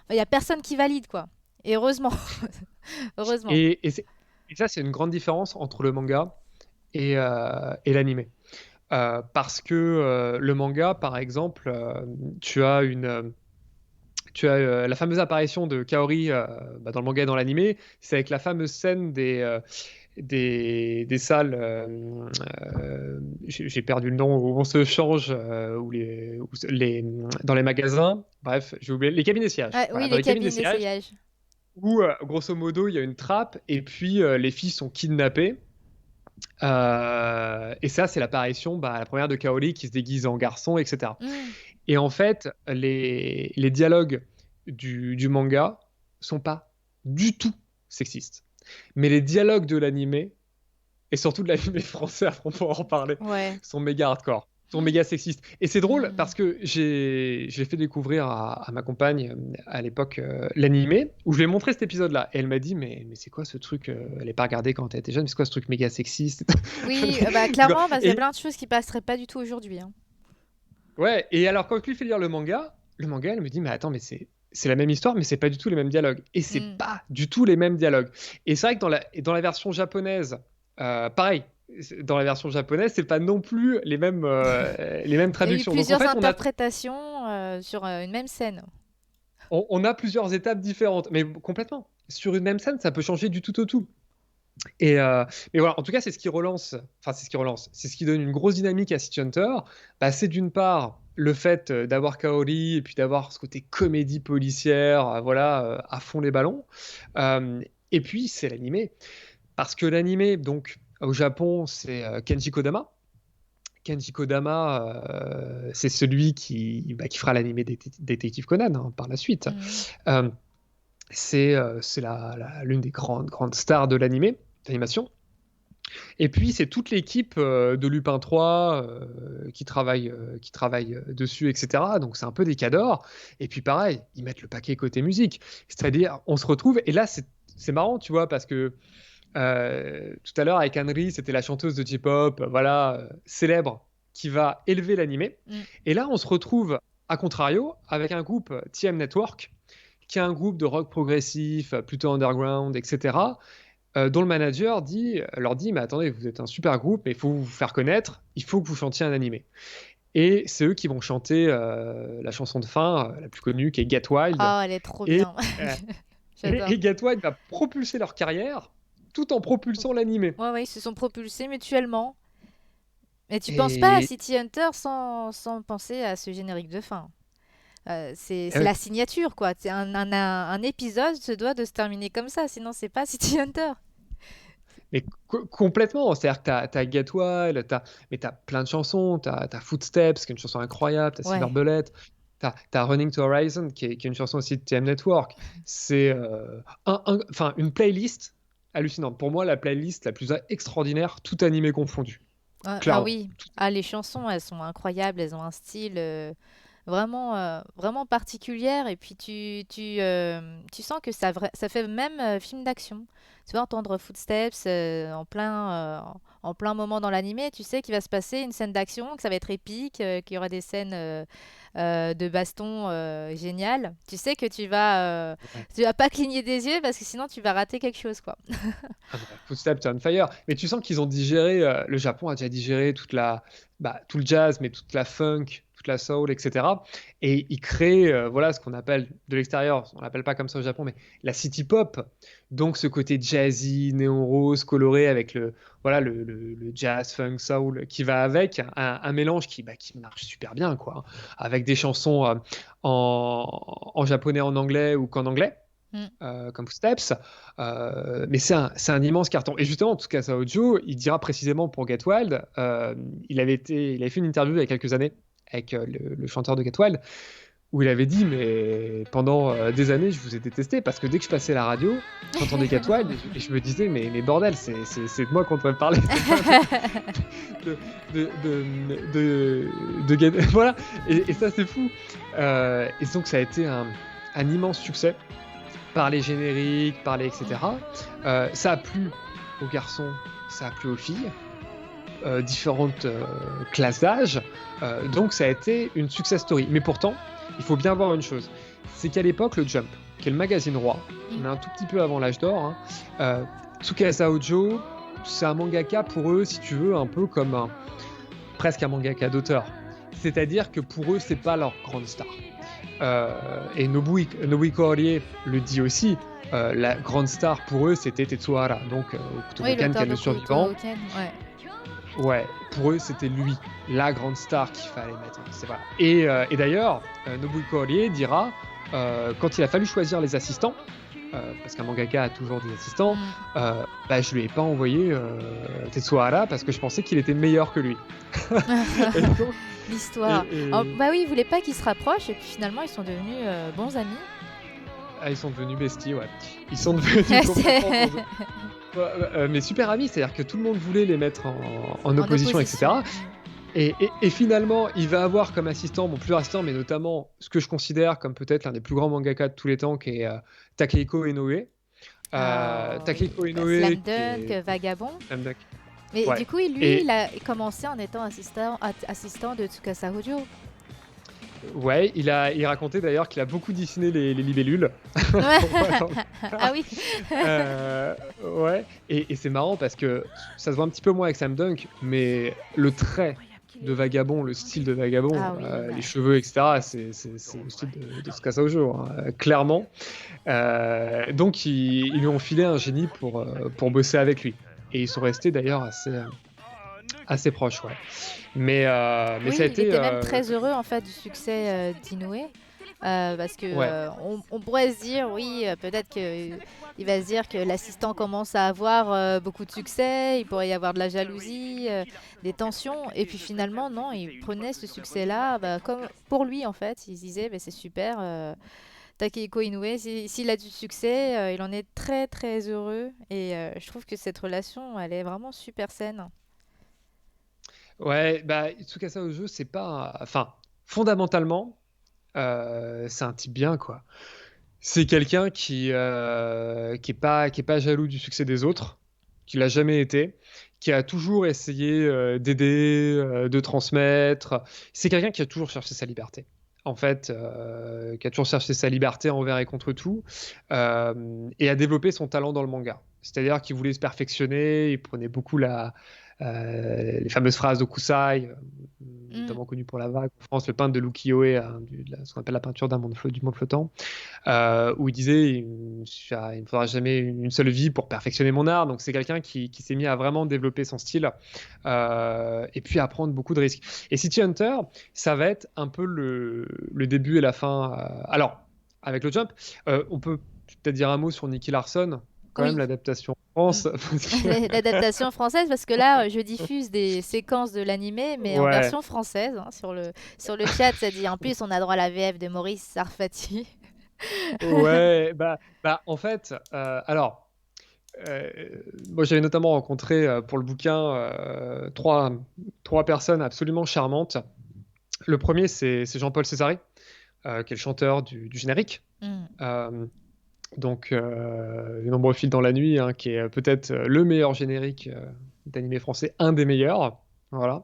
Il y a personne qui valide quoi. Et heureusement, heureusement. et, et c'est- et ça, c'est une grande différence entre le manga et l'animé. Parce que le manga, par exemple, tu as la fameuse apparition de Kaori dans le manga et dans l'animé, c'est avec la fameuse scène des salles, j'ai perdu le nom, où on se change, dans les magasins, bref, j'ai oublié, les cabines d'essayage. Ouais, Voilà, oui, dans les les cabines cabines d'essayage, d'essayage. où grosso modo, il y a une trappe, et puis les filles sont kidnappées. Et ça, c'est l'apparition, la première de Kaori qui se déguise en garçon, etc. Hmm. Et en fait, les dialogues du manga sont pas du tout sexistes. Mais les dialogues de l'animé, et surtout de l'animé français, on pourra en parler, Ouais. sont méga hardcore, sont méga sexistes. Et c'est drôle Hmm. parce que j'ai fait découvrir à ma compagne à l'époque l'animé, où je lui ai montré cet épisode-là. Et elle m'a dit, mais c'est quoi ce truc Elle n'est pas regardée quand elle était jeune, mais c'est quoi ce truc méga sexiste? Oui, bah clairement, parce qu'il y a Et plein de choses qui passeraient pas du tout aujourd'hui, hein. ouais, et alors quand je lui fais lire le manga, elle me dit, mais attends, mais c'est la même histoire, mais c'est pas du tout les mêmes dialogues. Et c'est Hmm. pas du tout les mêmes dialogues. Et c'est vrai que dans la version japonaise, pareil, dans la version japonaise, c'est pas non plus les mêmes Il y a eu traductions. Donc en plusieurs fait, interprétations sur une même scène. on a plusieurs étapes différentes, mais complètement. Sur une même scène, ça peut changer du tout au tout. Et voilà, en tout cas, c'est ce qui relance, enfin, c'est ce qui relance, c'est ce qui donne une grosse dynamique à City Hunter. C'est d'une part le fait d'avoir Kaori et puis d'avoir ce côté comédie policière, voilà, à fond les ballons. Euh, et puis, c'est l'animé. Parce que l'animé, donc, au Japon, c'est Kenji Kodama. Kenji Kodama, c'est celui qui fera l'animé Détective Conan hein, par la suite. Mhm. C'est l'une des grandes stars de d'animation. Et puis, c'est toute l'équipe de Lupin 3 qui travaille dessus, etc. Donc, c'est un peu des cadors. Et puis, pareil, ils mettent le paquet côté musique. C'est-à-dire, on se retrouve. Et là, c'est marrant, tu vois, parce que tout à l'heure, avec Anne-Rie, c'était la chanteuse de J-pop, voilà, célèbre, qui va élever l'animé. Et là, on se retrouve, à contrario, avec un groupe TM Network, qui est un groupe de rock progressif, plutôt underground, etc., dont le manager leur dit, mais attendez, vous êtes un super groupe, mais il faut vous faire connaître, il faut que vous chantiez un animé. Et c'est eux qui vont chanter la chanson de fin, la plus connue, qui est Get Wild. Oh, elle est trop Et, bien. euh, J'adore. et Get Wild va propulser leur carrière tout en propulsant l'animé. Ouais, ouais, ils se sont propulsés mutuellement. Mais tu penses pas à Et, City Hunter sans penser à ce générique de fin. C'est euh, la signature, quoi. Un épisode se doit de se terminer comme ça, sinon c'est pas City Hunter. mais complètement, c'est-à-dire que t'as Get Wild, mais t'as plein de chansons, t'as Footsteps, qui est une chanson incroyable, t'as Silver Ouais. Bullet, t'as Running to Horizon, qui est une chanson aussi de TM Network. C'est enfin une playlist hallucinante. Pour moi, la playlist la plus extraordinaire, tout animé confondu, Ah clairement. oui. Ah, les chansons, elles sont incroyables. Elles ont un style vraiment particulière. Et puis tu sens que ça fait même film d'action. Tu vas entendre Footsteps en plein moment dans l'animé. Tu sais qu'il va se passer une scène d'action, que ça va être épique, qu'il y aura des scènes de baston géniales. Tu sais que Ouais. tu vas pas cligner des yeux parce que sinon tu vas rater quelque chose, quoi. Ah bah, Footsteps on Fire. Mais tu sens qu'ils ont digéré, le Japon a déjà digéré tout le jazz, mais toute la funk, toute la soul, etc. Et ils créent, voilà, ce qu'on appelle de l'extérieur, on l'appelle pas comme ça au Japon, mais la city pop. Donc ce côté jazzy, néon rose, coloré avec voilà, le jazz, funk, soul qui va avec, un mélange qui marche super bien, quoi. Avec des chansons en japonais, en anglais ou qu'en anglais Mm. comme Footsteps. Mais c'est un immense carton. Et justement, Tsukasa Ojo, il dira précisément pour Get Wild, il avait fait une interview il y a quelques années avec le chanteur de Get Wild, où il avait dit, mais pendant des années, je vous ai détesté parce que dès que je passais la radio, j'entendais Get Wild et je me disais, mais bordel, c'est de moi qu'on devrait parler, c'est pas de Get... Voilà, et ça c'est fou. Et donc ça a été un immense succès par les génériques, par les etc. Ça a plu aux garçons, ça a plu aux filles, différentes classes d'âge. Donc ça a été une success story. Mais pourtant, il faut bien voir une chose, c'est qu'à l'époque, le Jump, qui est le magazine roi, on est un tout petit peu avant l'âge d'or, hein, Tsukasa Ojo, c'est un mangaka pour eux, si tu veux, un peu comme presque un mangaka d'auteur. C'est-à-dire que pour eux, c'est pas leur grande star. Et Nobuhiko Orie le dit aussi, la grande star pour eux c'était Tetsuhara, donc Oui, Kutoboken, qui l'auteur est de le survivant. Kuto Ken, ouais. Ouais, pour eux c'était lui, la grande star qu'il fallait mettre. C'est voilà. Et d'ailleurs, Nobuhiko Orie dira, quand il a fallu choisir les assistants, parce qu'un mangaka a toujours des assistants, je lui ai pas envoyé Tetsuhara parce que je pensais qu'il était meilleur que lui. Et donc, L'histoire. Oh, et- bah oui, ils voulaient pas qu'ils se rapprochent et puis finalement ils sont devenus bons amis. Ah, ils sont devenus besties, ouais. Ils sont devenus complètement mais super amis, c'est-à-dire que tout le monde voulait les mettre en En opposition, opposition. etc. Et finalement, il va avoir comme assistant, bon, plusieurs assistants, mais notamment ce que je considère comme peut-être l'un des plus grands mangaka de tous les temps, qui est Takehiko Inoue. Ah oui, Takehiko bah, Inoue, Slam qui Dunk, est Vagabond. Slam Dunk. Mais Ouais. du coup, lui, Et il a commencé en étant assistant de Tsukasa Hojo. ouais, il racontait d'ailleurs qu'il a beaucoup dessiné les libellules. Voilà. Ah oui. Ouais, et c'est marrant parce que ça se voit un petit peu moins avec Sam Dunk, mais le trait de Vagabond, le style de Vagabond, Ah oui, bah. les cheveux, etc., c'est le style de Tsukasa Ojo, hein, clairement. Donc ils lui ont filé un génie pour bosser avec lui. Et ils sont restés d'ailleurs assez proches, ouais. Mais ça a Oui, il été... était même très heureux en fait du succès d'Inoue. Parce que Ouais. on pourrait se dire, oui, peut-être que il va se dire que l'assistant commence à avoir beaucoup de succès, il pourrait y avoir de la jalousie, des tensions, et puis finalement, non, il prenait ce succès-là bah, comme pour lui en fait. Il se disait, bah, c'est super, Takehiko Inoue, s'il a du succès, il en est très très heureux, et je trouve que cette relation, elle est vraiment super saine. Ouais, bah, Tsukasa Ojo, c'est pas. Enfin, fondamentalement, c'est un type bien, quoi. C'est quelqu'un qui est pas jaloux du succès des autres, qui l'a jamais été, qui a toujours essayé d'aider, de transmettre. C'est quelqu'un qui a toujours cherché sa liberté. En fait, qui a toujours cherché sa liberté envers et contre tout, et a développé son talent dans le manga. C'est-à-dire qu'il voulait se perfectionner, il prenait beaucoup les fameuses phrases de Kusai, Mm. notamment connu pour la vague en France, le peintre de l'ukiyo-e, hein, ce qu'on appelle la peinture du monde flottant, où il disait il me faudra jamais une seule vie pour perfectionner mon art. Donc c'est quelqu'un qui s'est mis à vraiment développer son style et puis à prendre beaucoup de risques. Et City Hunter, ça va être un peu le début et la fin. Alors, avec le Jump, on peut peut-être dire un mot sur Nicky Larson, quand même Oui. l'adaptation en Mm. France. Parce que... L'adaptation française, parce que là, je diffuse des séquences de l'animé, mais en Ouais. version française. Hein, sur le chat, ça dit en plus, on a droit à la VF de Maurice Sarfati. Ouais, en fait, Euh, moi, j'avais notamment rencontré pour le bouquin trois personnes absolument charmantes. Le premier, c'est Jean-Paul Césari, qui est le chanteur du générique. Mm. Euh, Les Nombreux Fils dans la nuit, hein, qui est peut-être le meilleur générique d'animé français, un des meilleurs. Voilà.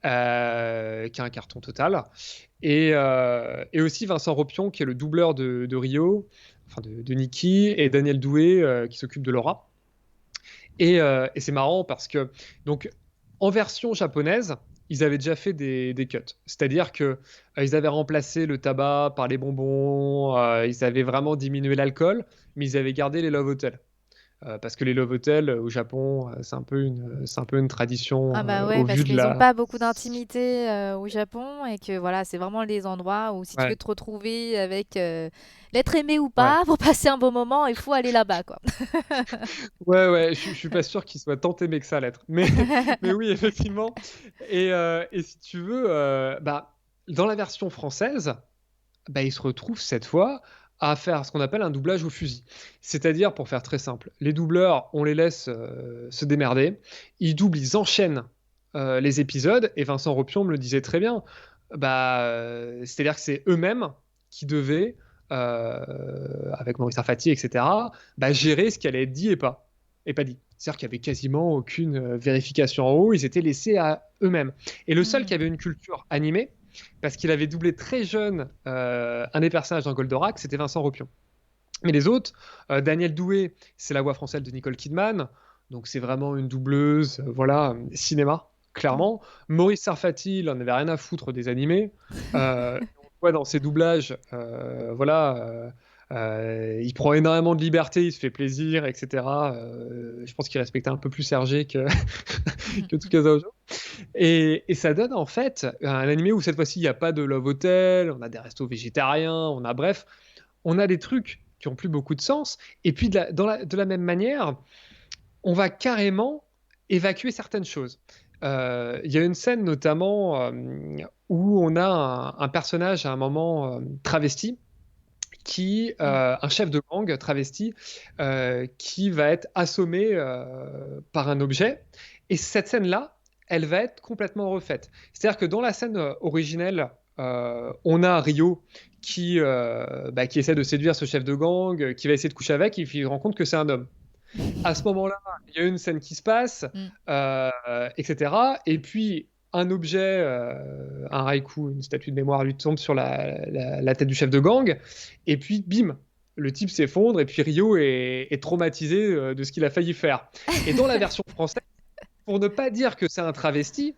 Qui est un carton total. Et aussi Vincent Ropion, qui est le doubleur de Rio, enfin de Nikki, et Daniel Doué, qui s'occupe de Laura. Et c'est marrant parce que, donc, en version japonaise, ils avaient déjà fait des cuts. C'est-à-dire que ils avaient remplacé le tabac par les bonbons, ils avaient vraiment diminué l'alcool, mais ils avaient gardé les Love Hotels. Parce que les Love Hotels au Japon, c'est un peu une tradition Ah bah ouais, au parce vu de qu'ils n'ont la. pas beaucoup d'intimité au Japon, et que voilà, c'est vraiment les endroits où si tu veux Ouais, te retrouver avec l'être aimé ou ouais. pas, pour passer un bon moment, il faut aller là-bas, quoi. Ouais, je suis pas sûr qu'il soit tant aimé que ça l'être. Mais oui, effectivement. Et si tu veux, dans la version française, il se retrouve cette fois à faire ce qu'on appelle un doublage au fusil. C'est-à-dire, pour faire très simple, les doubleurs, on les laisse se démerder. Ils doublent, ils enchaînent les épisodes. Et Vincent Ropion me le disait très bien. C'est-à-dire que c'est eux-mêmes qui devaient, avec Maurice Sarfati, etc., gérer ce qui allait être dit et pas dit. C'est-à-dire qu'il n'y avait quasiment aucune vérification en haut. Ils étaient laissés à eux-mêmes. Et le seul qui Mm. avait une culture animée, parce qu'il avait doublé très jeune un des personnages dans Goldorak, c'était Vincent Ropion. Mais les autres, Daniel Doué, c'est la voix française de Nicole Kidman, donc c'est vraiment une doubleuse, voilà, cinéma, Mm. clairement. Maurice Sarfati, il en avait rien à foutre des animés. On voit dans ses doublages, il prend énormément de liberté, il se fait plaisir, etc. Je pense qu'il respectait un peu plus Hergé que Tsukasa Ojo. Et ça donne en fait un animé où cette fois-ci il n'y a pas de Love Hotel, on a des restos végétariens, on a des trucs qui ont plus beaucoup de sens. Et puis de la même manière, on va carrément évacuer certaines choses. Il y a une scène notamment où on a un personnage à un moment travesti Mm. un chef de gang travesti, qui va être assommé par un objet. Et cette scène-là, elle va être complètement refaite. C'est-à-dire que dans la scène originelle, on a Rio qui essaie de séduire ce chef de gang, qui va essayer de coucher avec, et il se rend compte que c'est un homme. À ce moment-là, il y a une scène qui se passe, Mm. etc. Et puis, un objet, un haïku, une statue de mémoire, lui tombe sur la tête du chef de gang. Et puis, bim, le type s'effondre. Et puis, Rio est traumatisé de ce qu'il a failli faire. Et dans la version française, pour ne pas dire que c'est un travesti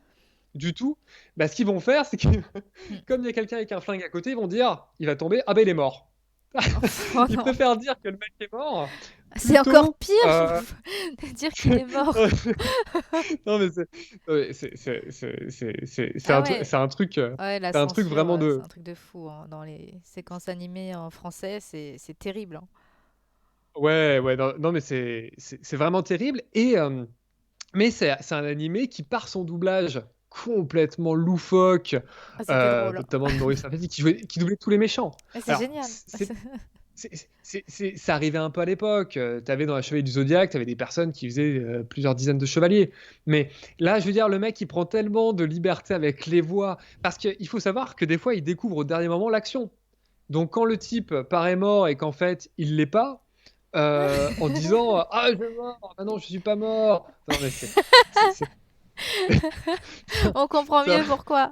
du tout, ce qu'ils vont faire, c'est que Mm. comme il y a quelqu'un avec un flingue à côté, ils vont dire, il va tomber, ah ben il est mort. Oh Ils non. préfèrent dire que le mec est mort C'est encore plutôt. pire, je trouve, de dire qu'il est mort. Non, mais c'est Ah ouais, c'est un truc, ouais, la c'est un truc censure, vraiment c'est de. un truc de fou, hein. Dans les séquences animées en français, c'est terrible, hein. Ouais, ouais, non, non, mais c'est vraiment terrible. Mais c'est un animé qui, par son doublage complètement loufoque, Ah, c'était drôle, hein. notamment de Maurice Servati, qui doublait tous les méchants. Mais c'est Alors, génial. ça arrivait un peu à l'époque. Tu avais dans la Chevalier du Zodiaque, tu avais des personnes qui faisaient plusieurs dizaines de chevaliers. Mais là, je veux dire, le mec, il prend tellement de liberté avec les voix. Parce qu'il faut savoir que des fois, il découvre au dernier moment l'action. Donc, quand le type paraît mort et qu'en fait, il l'est pas, en disant ah, je suis mort, ah non, je suis pas mort. Non, mais c'est- c'est- On comprend ça- mieux pourquoi.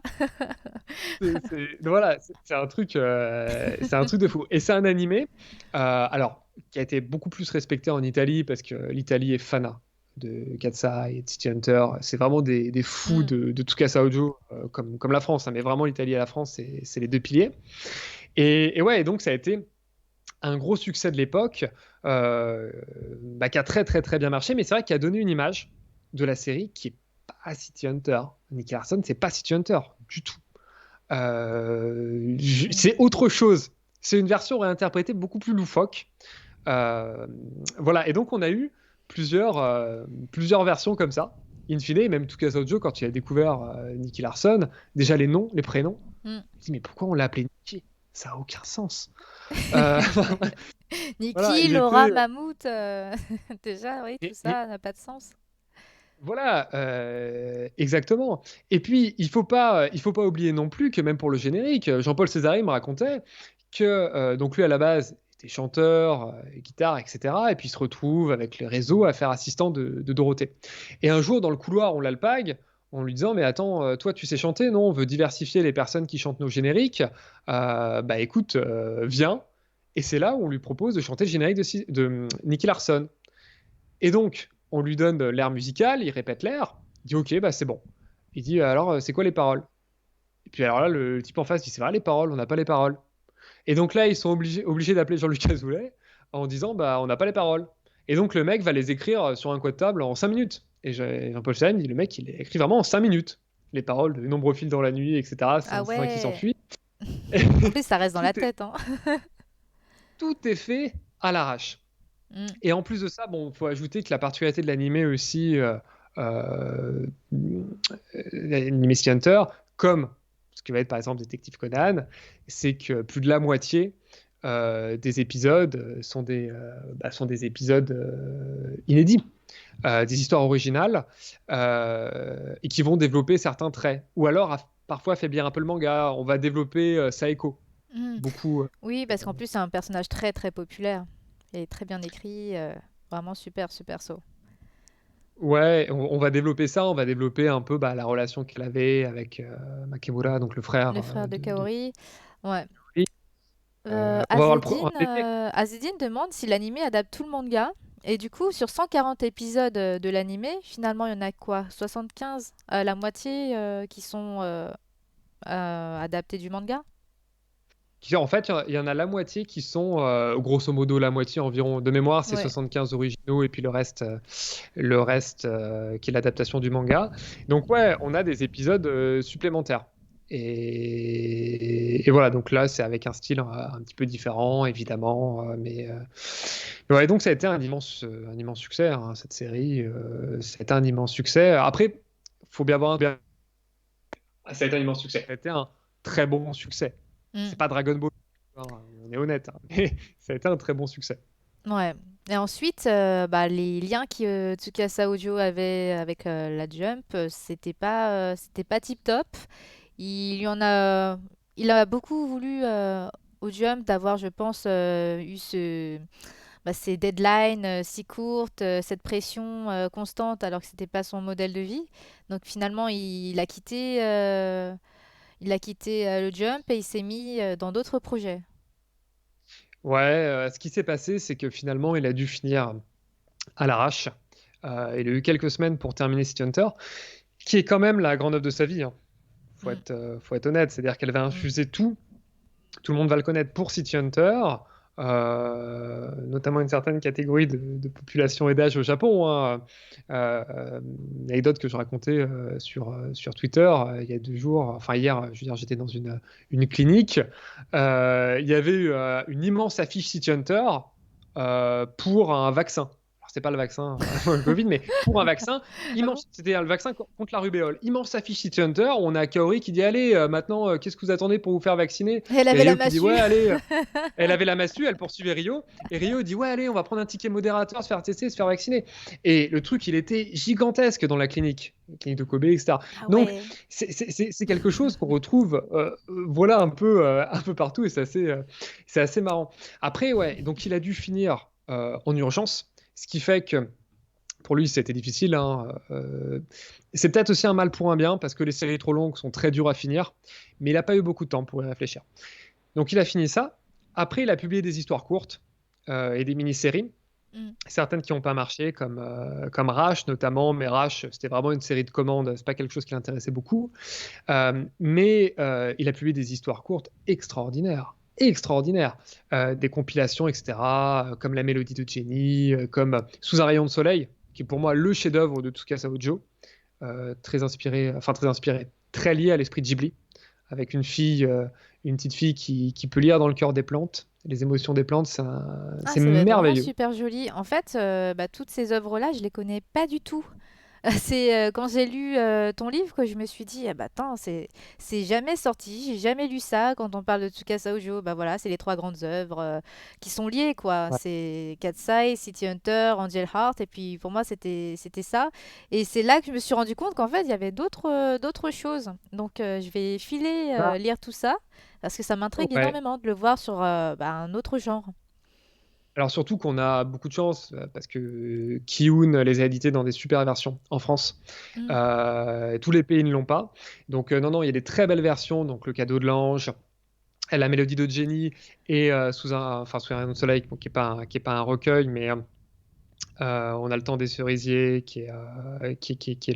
voilà, c'est un truc de fou. Et c'est un animé, alors, qui a été beaucoup plus respecté en Italie parce que l'Italie est fanat de Katsai et de City Hunter. C'est vraiment des fous Mm. de Tsukasa Ojo, comme la France, hein, mais vraiment l'Italie et la France, c'est les deux piliers. Et ouais, et donc ça a été un gros succès de l'époque, qui a très très très bien marché, mais c'est vrai qu'il a donné une image de la série qui est pas City Hunter. Nicky Larson, c'est pas City Hunter du tout. Mm. C'est autre chose. C'est une version réinterprétée beaucoup plus loufoque. Voilà, et donc on a eu plusieurs versions comme ça. In fine, et même Tsukasa Ojo, quand il a découvert Nicky Larson, déjà les noms, les prénoms, Mm. il dit mais pourquoi on l'a appelé Nicky? Ça a aucun sens. Euh, voilà, Niki, il Laura, était. Mammouth, déjà, oui, tout Et ça n'a pas de sens. voilà, exactement. Et puis, il faut pas oublier non plus que même pour le générique, Jean-Paul Césari me racontait que, donc lui, à la base, était chanteur, guitare, etc. Et puis, il se retrouve avec les réseaux à faire assistant de Dorothée. Et un jour, dans le couloir, on l'alpague en lui disant, mais attends, toi, tu sais chanter, non? On veut diversifier les personnes qui chantent nos génériques. Bah écoute, viens. Et c'est là où on lui propose de chanter le générique de Nicky Larson. Et donc, on lui donne l'air musical, il répète l'air, il dit ok, bah c'est bon. Il dit alors, c'est quoi les paroles? Et puis alors là, le type en face dit c'est vrai les paroles, on n'a pas les paroles. Et donc là, ils sont obligés d'appeler Jean-Luc Azoulay en disant bah on n'a pas les paroles. Et donc le mec va les écrire sur un coin de table en 5 minutes. Et Jean-Paul Stein dit le mec, il les écrit vraiment en 5 minutes. Les paroles de nombreux fils dans la nuit, etc. Ah C'est un qui ouais. s'enfuit. En plus, ça reste dans tout, la est, tête, hein. tout est fait à l'arrache. Mm. Et en plus de ça, bon, faut ajouter que la particularité de l'animé aussi, l'animé City Hunter, comme ce qui va être par exemple Détective Conan, c'est que plus de la moitié des épisodes sont des épisodes inédits, des histoires originales, et qui vont développer certains traits. Ou alors, parfois, affaiblir un peu le manga. On va développer Saeko. Mm. Beaucoup. Oui, parce qu'en plus, c'est un personnage très très populaire et très bien écrit. Vraiment super, super saut. Ouais, on va développer ça, on va développer un peu la relation qu'il avait avec Makemura, donc le frère Le frère de Kaori. Ouais. Kaori. On va avoir Azedine, Azedine demande si l'animé adapte tout le manga. Et du coup, sur 140 épisodes de l'animé, finalement, il y en a quoi? 75? La moitié qui sont adaptés du manga? En fait, il y en a la moitié qui sont, grosso modo la moitié environ, de mémoire, c'est Ouais. 75 originaux, et puis le reste qui est l'adaptation du manga. Donc ouais, on a des épisodes supplémentaires. Et voilà, donc là, c'est avec un style un petit peu différent, évidemment. Ouais, donc ça a été un immense succès, hein, cette série. Ça a été un immense succès. Après, faut bien voir ça a été un immense succès. Ça a été un très bon succès. Mm. C'est pas Dragon Ball, hein, on est honnête, hein, mais ça a été un très bon succès. Ouais. Et ensuite, bah, les liens que Tsukasa Audio avait avec la Jump, c'était pas tip top. Il y en a, il a beaucoup voulu au Jump d'avoir, je pense, eu ces deadlines si courtes, cette pression constante, alors que c'était pas son modèle de vie. Donc finalement, il a quitté le Jump et il s'est mis dans d'autres projets. Ouais, ce qui s'est passé, c'est que finalement, il a dû finir à l'arrache. Il a eu quelques semaines pour terminer City Hunter, qui est quand même la grande œuvre de sa vie, hein. Faut être honnête, c'est-à-dire qu'elle va Mm. infuser tout. Tout le monde va le connaître pour City Hunter. notamment une certaine catégorie de population et d'âge au Japon, hein. Une anecdote que je racontais sur Twitter il y a 2 jours, enfin hier, je veux dire, j'étais dans une clinique. Il y avait eu une immense affiche City Hunter pour un vaccin. Alors, c'est pas le vaccin pour le Covid, mais pour un vaccin Ah bon? immense. C'était le vaccin contre la rubéole. Immense affiche City Hunter. On a Kaori qui dit allez, maintenant, qu'est-ce que vous attendez pour vous faire vacciner? Elle Et avait la Rio qui dit massue. ouais, allez. Elle avait la massue, elle poursuivait Rio. Et Rio dit ouais, allez, on va prendre un ticket modérateur, se faire tester, se faire vacciner. Et le truc, il était gigantesque dans la clinique de Kobe, etc. Ah Donc, ouais. c'est quelque chose qu'on retrouve voilà, un peu partout et c'est assez marrant. Après, ouais, donc il a dû finir en urgence, ce qui fait que pour lui, c'était difficile, hein. C'est peut-être aussi un mal pour un bien, parce que les séries trop longues sont très dures à finir, mais il n'a pas eu beaucoup de temps pour y réfléchir. Donc il a fini ça. Après, il a publié des histoires courtes et des mini-séries. Mm. Certaines qui n'ont pas marché, comme Rash notamment, mais Rash, c'était vraiment une série de commandes, c'est pas quelque chose qui l'intéressait beaucoup. Mais il a publié des histoires courtes extraordinaires. Extraordinaires. Des compilations, etc., comme La Mélodie de Jenny, comme Sous un rayon de soleil, qui est pour moi le chef-d'œuvre de Tsukasa Ojo, très inspiré, très lié à l'esprit de Ghibli, avec une petite fille qui peut lire dans le cœur des plantes, les émotions des plantes, Ah, c'est ça doit être vraiment merveilleux. super joli. En fait, bah, toutes ces œuvres-là, je les connais pas du tout. C'est quand j'ai lu ton livre que je me suis dit, ah bah attends, c'est jamais sorti, j'ai jamais lu ça. Quand on parle de Tsukasa Ojo, bah voilà, c'est les trois grandes œuvres qui sont liées, quoi. Ouais. C'est Katsai, City Hunter, Angel Heart, et puis pour moi c'était ça. Et c'est là que je me suis rendu compte qu'en fait il y avait d'autres choses. Donc je vais filer Ah, lire tout ça parce que ça m'intrigue ouais. énormément de le voir sur bah, un autre genre. Alors surtout qu'on a beaucoup de chance parce que Kiun les a édités dans des super versions en France. Mm. Tous les pays ne l'ont pas. Donc non, non, il y a des très belles versions. Donc le cadeau de l'ange, la mélodie de Jenny et sous un rayon de soleil, bon, qui est pas un recueil, mais on a le temps des cerisiers, qui est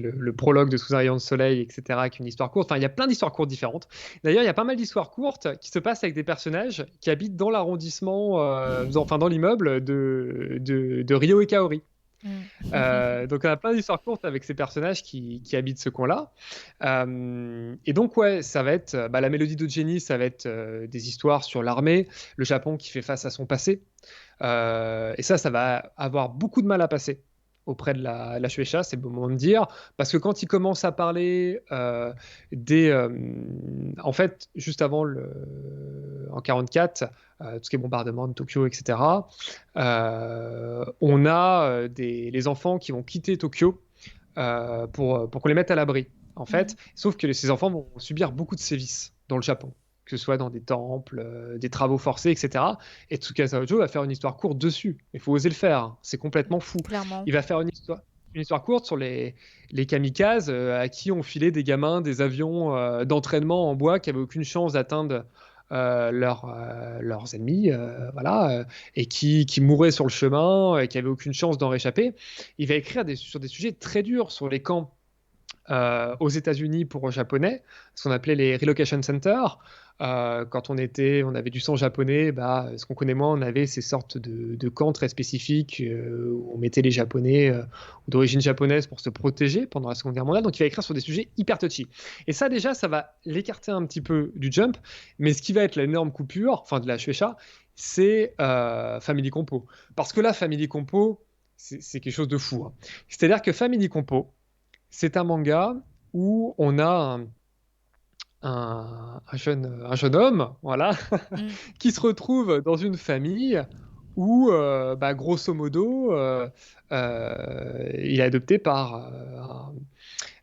le prologue de Sous un rayon de soleil, etc., avec une histoire courte. Enfin, il y a plein d'histoires courtes différentes. D'ailleurs, il y a pas mal d'histoires courtes qui se passent avec des personnages qui habitent dans l'arrondissement, enfin dans l'immeuble de Rio et Kaori. Mm. Donc on a plein d'histoires courtes avec ces personnages qui habitent ce coin-là. Et donc ouais, ça va être la mélodie de Jenny, ça va être des histoires sur l'armée, le Japon qui fait face à son passé. Et ça va avoir beaucoup de mal à passer auprès de la Shueisha, c'est le bon moment de dire, parce que quand il commence à parler en fait, juste avant en 44, tout ce qui est bombardement de Tokyo, etc., on a les enfants qui vont quitter Tokyo pour qu'on les mette à l'abri, en Mm. fait, sauf que ces enfants vont subir beaucoup de sévices dans le Japon, que ce soit dans des temples, des travaux forcés, etc. Et Tsukasa Ojo va faire une histoire courte dessus. Il faut oser le faire, hein. C'est complètement fou. Clairement. Il va faire une histoire courte sur les kamikazes à qui ont filé des gamins des avions d'entraînement en bois qui n'avaient aucune chance d'atteindre leurs ennemis, voilà, et qui mouraient sur le chemin, et qui n'avaient aucune chance d'en réchapper. Il va écrire sur des sujets très durs sur les camps aux États-Unis pour Japonais, ce qu'on appelait les relocation centers. Quand on avait du sang japonais, ce qu'on connaît moins, on avait ces sortes de camps très spécifiques où on mettait les Japonais d'origine japonaise pour se protéger pendant la Seconde Guerre mondiale. Donc il va écrire sur des sujets hyper touchy. Et ça déjà, ça va l'écarter un petit peu du Jump, mais ce qui va être l'énorme coupure, enfin de la Shueisha, c'est Family Compo. Parce que là, Family Compo, c'est quelque chose de fou, hein. C'est-à-dire que Family Compo, c'est un manga où on a un jeune homme, voilà, Mm. qui se retrouve dans une famille où, grosso modo, il est adopté par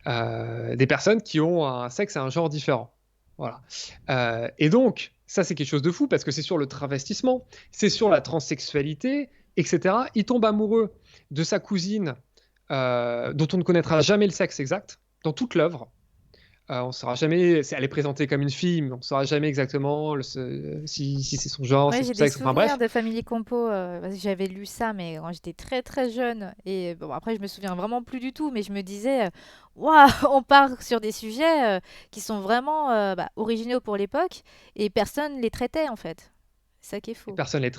des personnes qui ont un sexe et un genre différent. Voilà. Et donc, ça, c'est quelque chose de fou parce que c'est sur le travestissement, c'est sur la transsexualité, etc. Il tombe amoureux de sa cousine, dont on ne connaîtra jamais le sexe exact dans toute l'œuvre. On saura jamais, elle est présentée comme une fille, mais on ne saura jamais exactement si c'est son genre, Ouais, c'est j'ai son des sexe, enfin souvenirs bref. de Family Compo parce que j'avais lu ça, mais quand j'étais très très jeune. Et bon, après, je me souviens vraiment plus du tout, mais je me disais, waouh, on part sur des sujets qui sont vraiment bah, originaux pour l'époque et personne les traitait en fait. C'est ça qui est faux. Personne n'est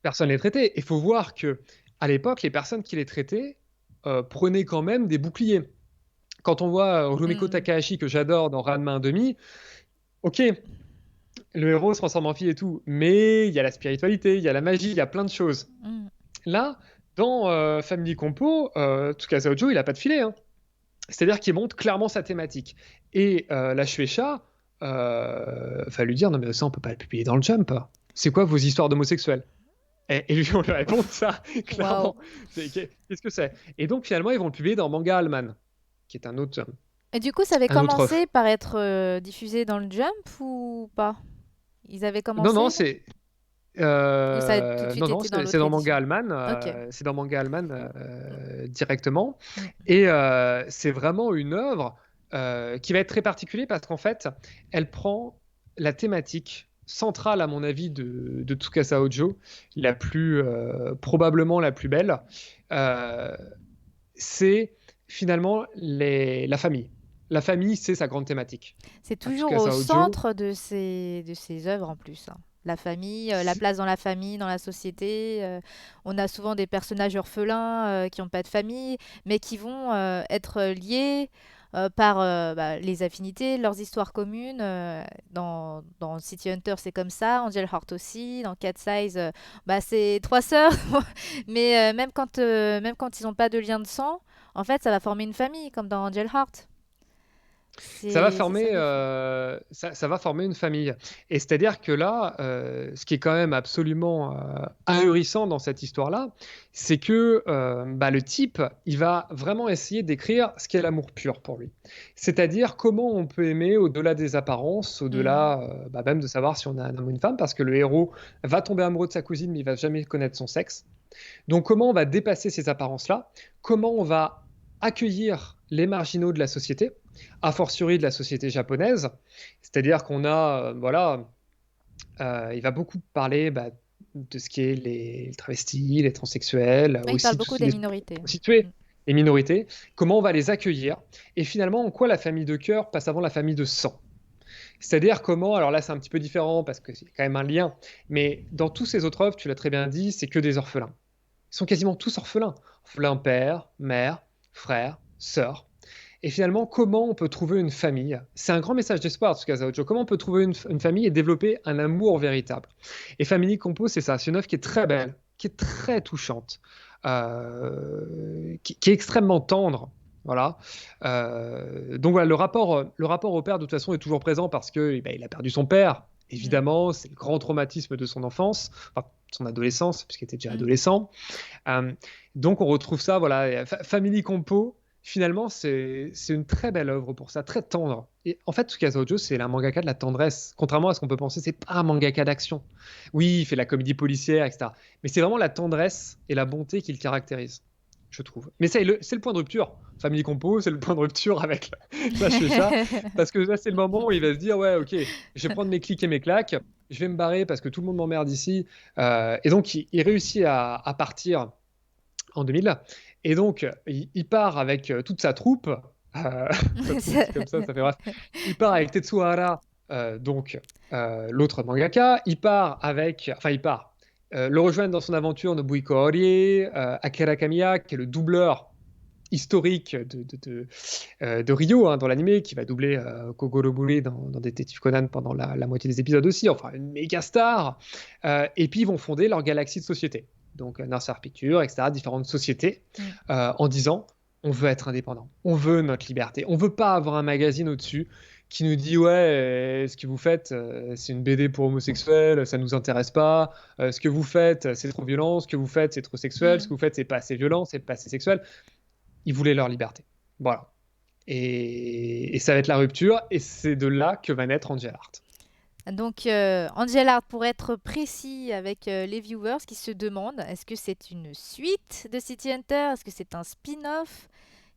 personne les traitait. Il faut voir que à l'époque, les personnes qui les traitaient prenaient quand même des boucliers. Quand on voit Rumiko Mm, Takahashi, que j'adore dans Ranma 1/2, ok, le héros se transforme en fille et tout, mais il y a la spiritualité, il y a la magie, il y a plein de choses. mm. Là, dans Family Compo, Tsukasa Ojo, il a pas de filet, hein. C'est-à-dire qu'il montre clairement sa thématique. Et la Shueisha va lui dire, non mais ça, on peut pas le publier dans le Jump. C'est quoi vos histoires d'homosexuels? Et lui, on lui répond ça, Waouh. clairement. Qu'est-ce que c'est? Et donc, finalement, ils vont le publier dans Manga Alman, qui est Et du coup, ça avait un autre offre. commencé par être diffusé dans le Jump ou pas? Ils avaient Non, non, commencé c'est ou ça a tout de non, suite non, été dans c'est l'autre dans Manga édition? Alman, Ok. c'est dans Manga Alman directement. Mm. Et c'est vraiment une œuvre qui va être très particulière parce qu'en fait, elle prend la thématique centrale, à mon avis, de Tsukasa Ojo, probablement la plus belle. Euh, c'est finalement la famille. La famille, c'est sa grande thématique. C'est À toujours au Tsukasa Ojo, centre de ces œuvres en plus, hein. La famille, la place dans la famille, dans la société. On a souvent des personnages orphelins qui n'ont pas de famille, mais qui vont être liés par bah, les affinités, leurs histoires communes. Dans City Hunter, c'est comme ça. Angel Heart aussi. Dans Cat Size, bah, c'est trois sœurs. Mais même quand ils n'ont pas de lien de sang, en fait, ça va former une famille, comme dans Angel Heart. C'est ça qui est fou. Ça va former une famille. Et c'est-à-dire que là, ce qui est quand même absolument ahurissant dans cette histoire-là, c'est que bah, le type, il va vraiment essayer d'écrire ce qu'est l'amour pur pour lui. C'est-à-dire comment on peut aimer au-delà des apparences, Mm. au-delà bah, même de savoir si on a un homme ou une femme, parce que le héros va tomber amoureux de sa cousine, mais il va jamais connaître son sexe. Donc comment on va dépasser ces apparences-là? Comment on va accueillir les marginaux de la société, a fortiori de la société japonaise? C'est-à-dire qu'on a, voilà, il va beaucoup parler bah, de ce qui est les travestis, les transsexuels, Ouais, il parle aussi beaucoup tous des les minorités. prostituées, Mm. les minorités, comment on va les accueillir, et finalement en quoi la famille de cœur passe avant la famille de sang. C'est-à-dire comment, alors là c'est un petit peu différent parce que c'est quand même un lien, mais dans tous ces autres œuvres, tu l'as très bien dit, c'est que des orphelins. Ils sont quasiment tous orphelins. Orphelins père, mère, frère, sœur. Et finalement, comment on peut trouver une famille? C'est un grand message d'espoir, Tsukasa Ojo. Comment on peut trouver une famille et développer un amour véritable? Et Family Compo, c'est ça. C'est une œuvre qui est très belle, qui est très touchante, qui est extrêmement tendre. Voilà. Donc voilà, le rapport au père, de toute façon, est toujours présent parce que eh ben, il a perdu son père. Mm. Évidemment, c'est le grand traumatisme de son enfance, enfin, de son adolescence, puisqu'il était déjà Mm. adolescent. Euh, donc on retrouve ça, voilà, Family Compo, finalement c'est une très belle œuvre pour ça, très tendre. Et en fait, Tsukasa Ojo, c'est un mangaka de la tendresse, contrairement à ce qu'on peut penser, c'est pas un mangaka d'action. Oui, il fait la comédie policière, etc. Mais c'est vraiment la tendresse et la bonté qui le caractérise, je trouve. Mais c'est le point de rupture. Family Compo, c'est le point de rupture avec la Shueisha, parce que là c'est le moment où il va se dire, ouais, ok, je vais prendre mes clics et mes claques, je vais me barrer parce que tout le monde m'emmerde ici. Et donc, il réussit à partir en 2000. Et donc, il part avec toute sa troupe. Quand on dit comme ça fait bref. Il part avec Tetsuhara, donc l'autre mangaka. Il part avec. Enfin, il part. Le rejoignent dans son aventure Nobuhiko Horie, Akira Kamiya, qui est le doubleur historique de Ryo dans l'animé, qui va doubler Kogoro Bure dans Detective Conan pendant la moitié des épisodes aussi, enfin une méga star. Et puis ils vont fonder leur galaxie de sociétés, donc Narcer Pictures, etc., différentes sociétés, Mm. en disant on veut être indépendant, on veut notre liberté, on veut pas avoir un magazine au-dessus qui nous dit ouais, ce que vous faites, c'est une BD pour homosexuels, ça nous intéresse pas. Ce que vous faites, c'est trop violent. Ce que vous faites, c'est trop sexuel. Ce que Mm. vous faites, c'est pas assez violent, c'est pas assez sexuel. Ils voulaient leur liberté. Voilà. Et ça va être la rupture, et c'est de là que va naître Angel Art. Donc, Angel Art, pour être précis avec les viewers qui se demandent, est-ce que c'est une suite de City Hunter? Est-ce que c'est un spin-off?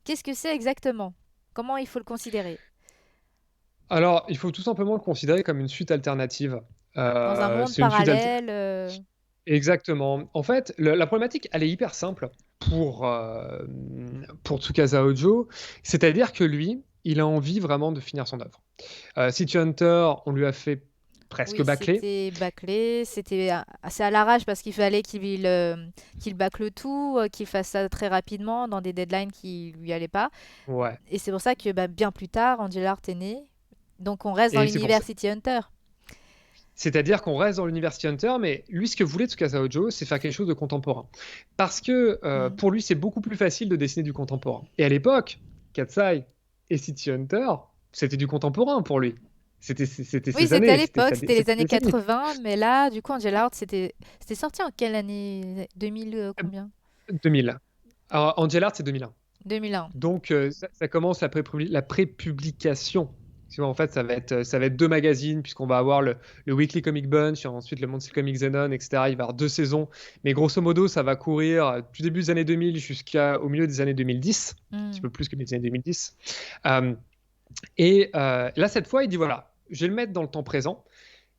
Qu'est-ce que c'est exactement? Comment il faut le considérer? Alors, il faut tout simplement le considérer comme une suite alternative. Dans un monde C'est une suite alternative. parallèle? Exactement. En fait, la problématique, elle est hyper simple pour Tsukasa Ojo. C'est-à-dire que lui, il a envie vraiment de finir son œuvre. City Hunter, on lui a fait presque Oui, bâclé. c'était bâclé, c'était assez à l'arrache parce qu'il fallait qu'il bâcle tout, qu'il fasse ça très rapidement dans des deadlines qui lui allaient pas. Ouais. Et c'est pour ça que bah, bien plus tard, Angel Art est né. Donc on reste dans Et c'est pour l'univers ça. City Hunter. C'est-à-dire qu'on reste dans l'University Hunter, mais lui, ce que voulait Tsukasa Ojo, c'est faire quelque chose de contemporain. Parce que Mm. pour lui, c'est beaucoup plus facile de dessiner du contemporain. Et à l'époque, Katsai et City Hunter, c'était du contemporain pour lui. C'était Oui, ses c'était à années, c'était l'époque, c'était les c'était années ses décennies. 80, mais là, du coup, Angel Art, c'était sorti en quelle année? 2000 combien? 2000. Alors, Angel Art, c'est 2001. 2001. Donc, ça commence la prépublication. Tu vois, en fait, ça va être deux magazines, puisqu'on va avoir le Weekly Comic Bunch, et ensuite le Monthly Comic Zenon, etc. Il va y avoir 2 saisons. Mais grosso modo, ça va courir du début des années 2000 jusqu'au milieu des années 2010, un petit Mm. peu plus que les années 2010. Euh, et là, cette fois, il dit, voilà, je vais le mettre dans le temps présent,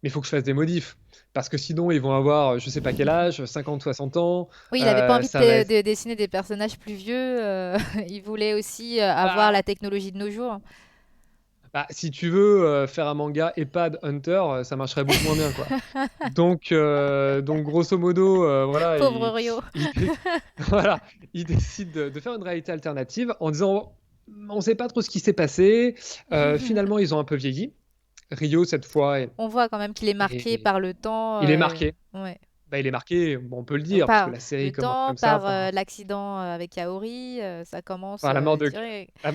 mais il faut que je fasse des modifs. Parce que sinon, ils vont avoir, je sais pas quel âge, 50, 60 ans. Oui, il avait pas envie Ça va être. de dessiner des personnages plus vieux. Il voulait aussi avoir Bah, la technologie de nos jours. Bah, si tu veux faire un manga EHPAD Hunter, ça marcherait beaucoup moins bien, quoi. Donc grosso modo, voilà, Pauvre Rio. voilà, il décide de faire une réalité alternative en disant, on ne sait pas trop ce qui s'est passé. Finalement, ils ont un peu vieilli. Rio, cette fois, On voit quand même qu'il est marqué est- par le temps. il est marqué. Ouais. Bah, il est marqué, bon, on peut le dire, parce que Par la série le commence temps, comme ça, par l'accident avec Kaori, ça commence par la mort de, direct. la,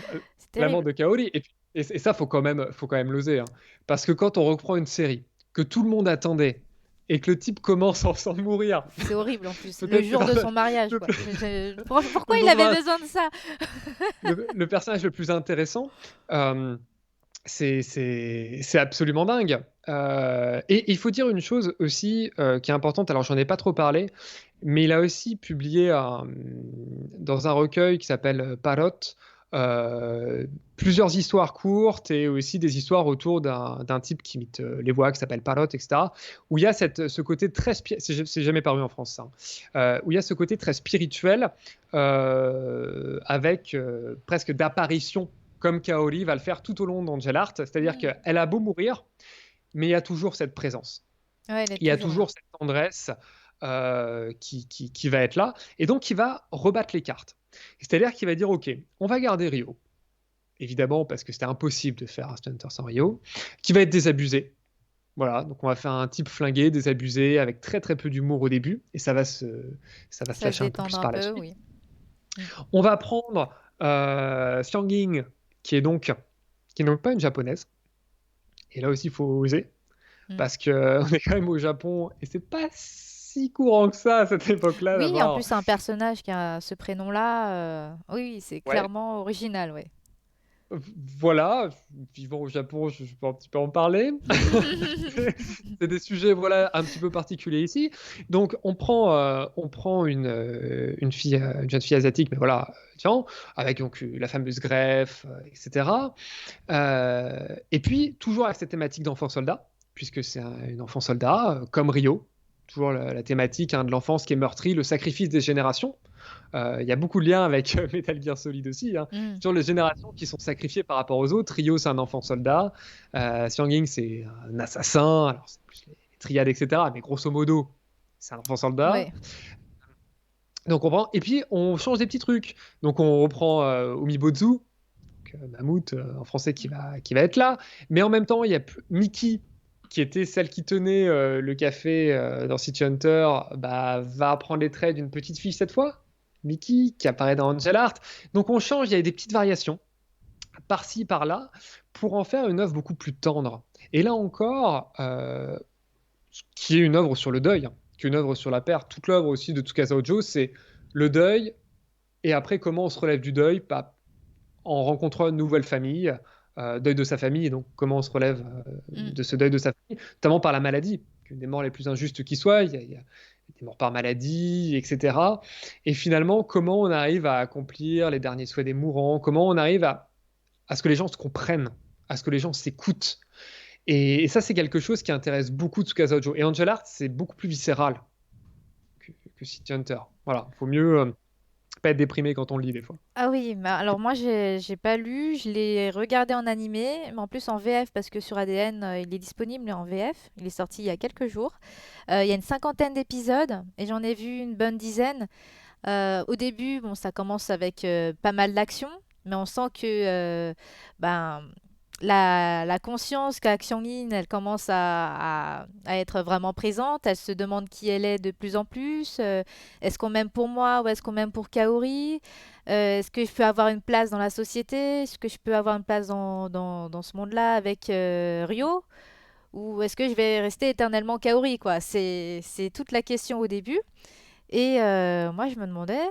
C'est la mort terrible. de Kaori. Et ça, faut quand même l'oser, hein. Parce que quand on reprend une série que tout le monde attendait et que le type commence sans mourir, C'est horrible en plus. Le peut-être jour de le, son mariage, quoi. le- Pourquoi le il jour de avait ma- besoin de ça? le personnage le plus intéressant, euh, c'est absolument dingue. Et il faut dire une chose aussi qui est importante, alors j'en ai pas trop parlé, mais il a aussi publié dans un recueil qui s'appelle Parrot plusieurs histoires courtes et aussi des histoires autour d'un type qui imite les voix, qui s'appelle Parrot, etc. Où il y a ce côté très c'est jamais paru en France, ça, hein. Où il y a ce côté très spirituel avec presque d'apparition comme Kaori va le faire tout au long d'Angel Art, c'est-à-dire Hmm. qu'elle a beau mourir, mais il y a toujours cette présence, Ouais, elle est il y a toujours là. toujours cette tendresse qui va être là, et donc il va rebattre les cartes. C'est-à-dire qu'il va dire, ok, on va garder Rio, évidemment, parce que c'était impossible de faire un Hunter sans Rio, qui va être désabusé. Voilà, donc on va faire un type flingué, désabusé, avec très très peu d'humour au début, et ça va se Ça se lâcher un peu détendre plus un par la peu, suite. oui. Hmm. On va prendre Xiang Ying, qui est donc pas une japonaise, et là aussi il faut oser, Hmm. parce qu'on est quand même au Japon et c'est pas si courant que ça à cette époque-là Oui, en d'avoir. plus, un personnage qui a ce prénom-là, oui, oui, c'est Ouais, clairement original, ouais. voilà, vivant au Japon, je peux un petit peu en parler. C'est des sujets, voilà, un petit peu particuliers ici. Donc on prend une jeune fille asiatique, mais voilà, tiens, avec donc la fameuse greffe, etc. Et puis toujours avec cette thématique d'enfant soldat, puisque c'est une enfant soldat, comme Rio. Toujours la thématique, hein, de l'enfance qui est meurtrie, le sacrifice des générations. Il y a beaucoup de liens avec Metal Gear Solid aussi, hein. Hmm. Sur les générations qui sont sacrifiées par rapport aux autres. Rio, c'est un enfant soldat. Xiang Ying, c'est un assassin. Alors, c'est plus les triades, etc. Mais grosso modo, c'est un enfant soldat. Ouais. Donc, on prend. Et puis, on change des petits trucs. Donc, on reprend Umibozu, donc, Mammouth en français, qui va être là. Mais en même temps, il y a Mickey, qui était celle qui tenait le café dans City Hunter, bah, va prendre les traits d'une petite fille cette fois. Mickey, qui apparaît dans Angel Art. Donc on change, il y a des petites variations, par-ci, par-là, pour en faire une œuvre beaucoup plus tendre. Et là encore, qui est une œuvre sur le deuil, hein, qui est une œuvre sur la perte. Toute l'œuvre aussi de Tsukasa Ojo, c'est le deuil, et après comment on se relève du deuil, pas en rencontrant une nouvelle famille, deuil de sa famille, et donc comment on se relève Hmm. de ce deuil de sa famille, notamment par la maladie, une des morts les plus injustes qui soit, il y a des morts par maladie, etc. Et finalement, comment on arrive à accomplir les derniers souhaits des mourants, comment on arrive à ce que les gens se comprennent, à ce que les gens s'écoutent. Et ça, c'est quelque chose qui intéresse beaucoup Tsukasa Ojo. Et Angel Art, c'est beaucoup plus viscéral que City Hunter. Voilà, faut mieux pas être déprimé quand on le lit des fois. Ah oui, mais alors moi j'ai pas lu, je l'ai regardé en animé, mais en plus en VF parce que sur ADN il est disponible en VF, il est sorti il y a quelques jours. Il y a une cinquantaine d'épisodes et j'en ai vu une bonne dizaine. Au début, bon, ça commence avec pas mal d'action, mais on sent que ben, la conscience qu'a Xiangyin, elle commence à être vraiment présente. Elle se demande qui elle est de plus en plus. Est-ce qu'on m'aime pour moi ou est-ce qu'on m'aime pour Kaori? Est-ce que je peux avoir une place dans la société? Est-ce que je peux avoir une place dans ce monde-là avec Ryo? Ou est-ce que je vais rester éternellement Kaori, quoi? C'est toute la question au début. Et moi, je me demandais,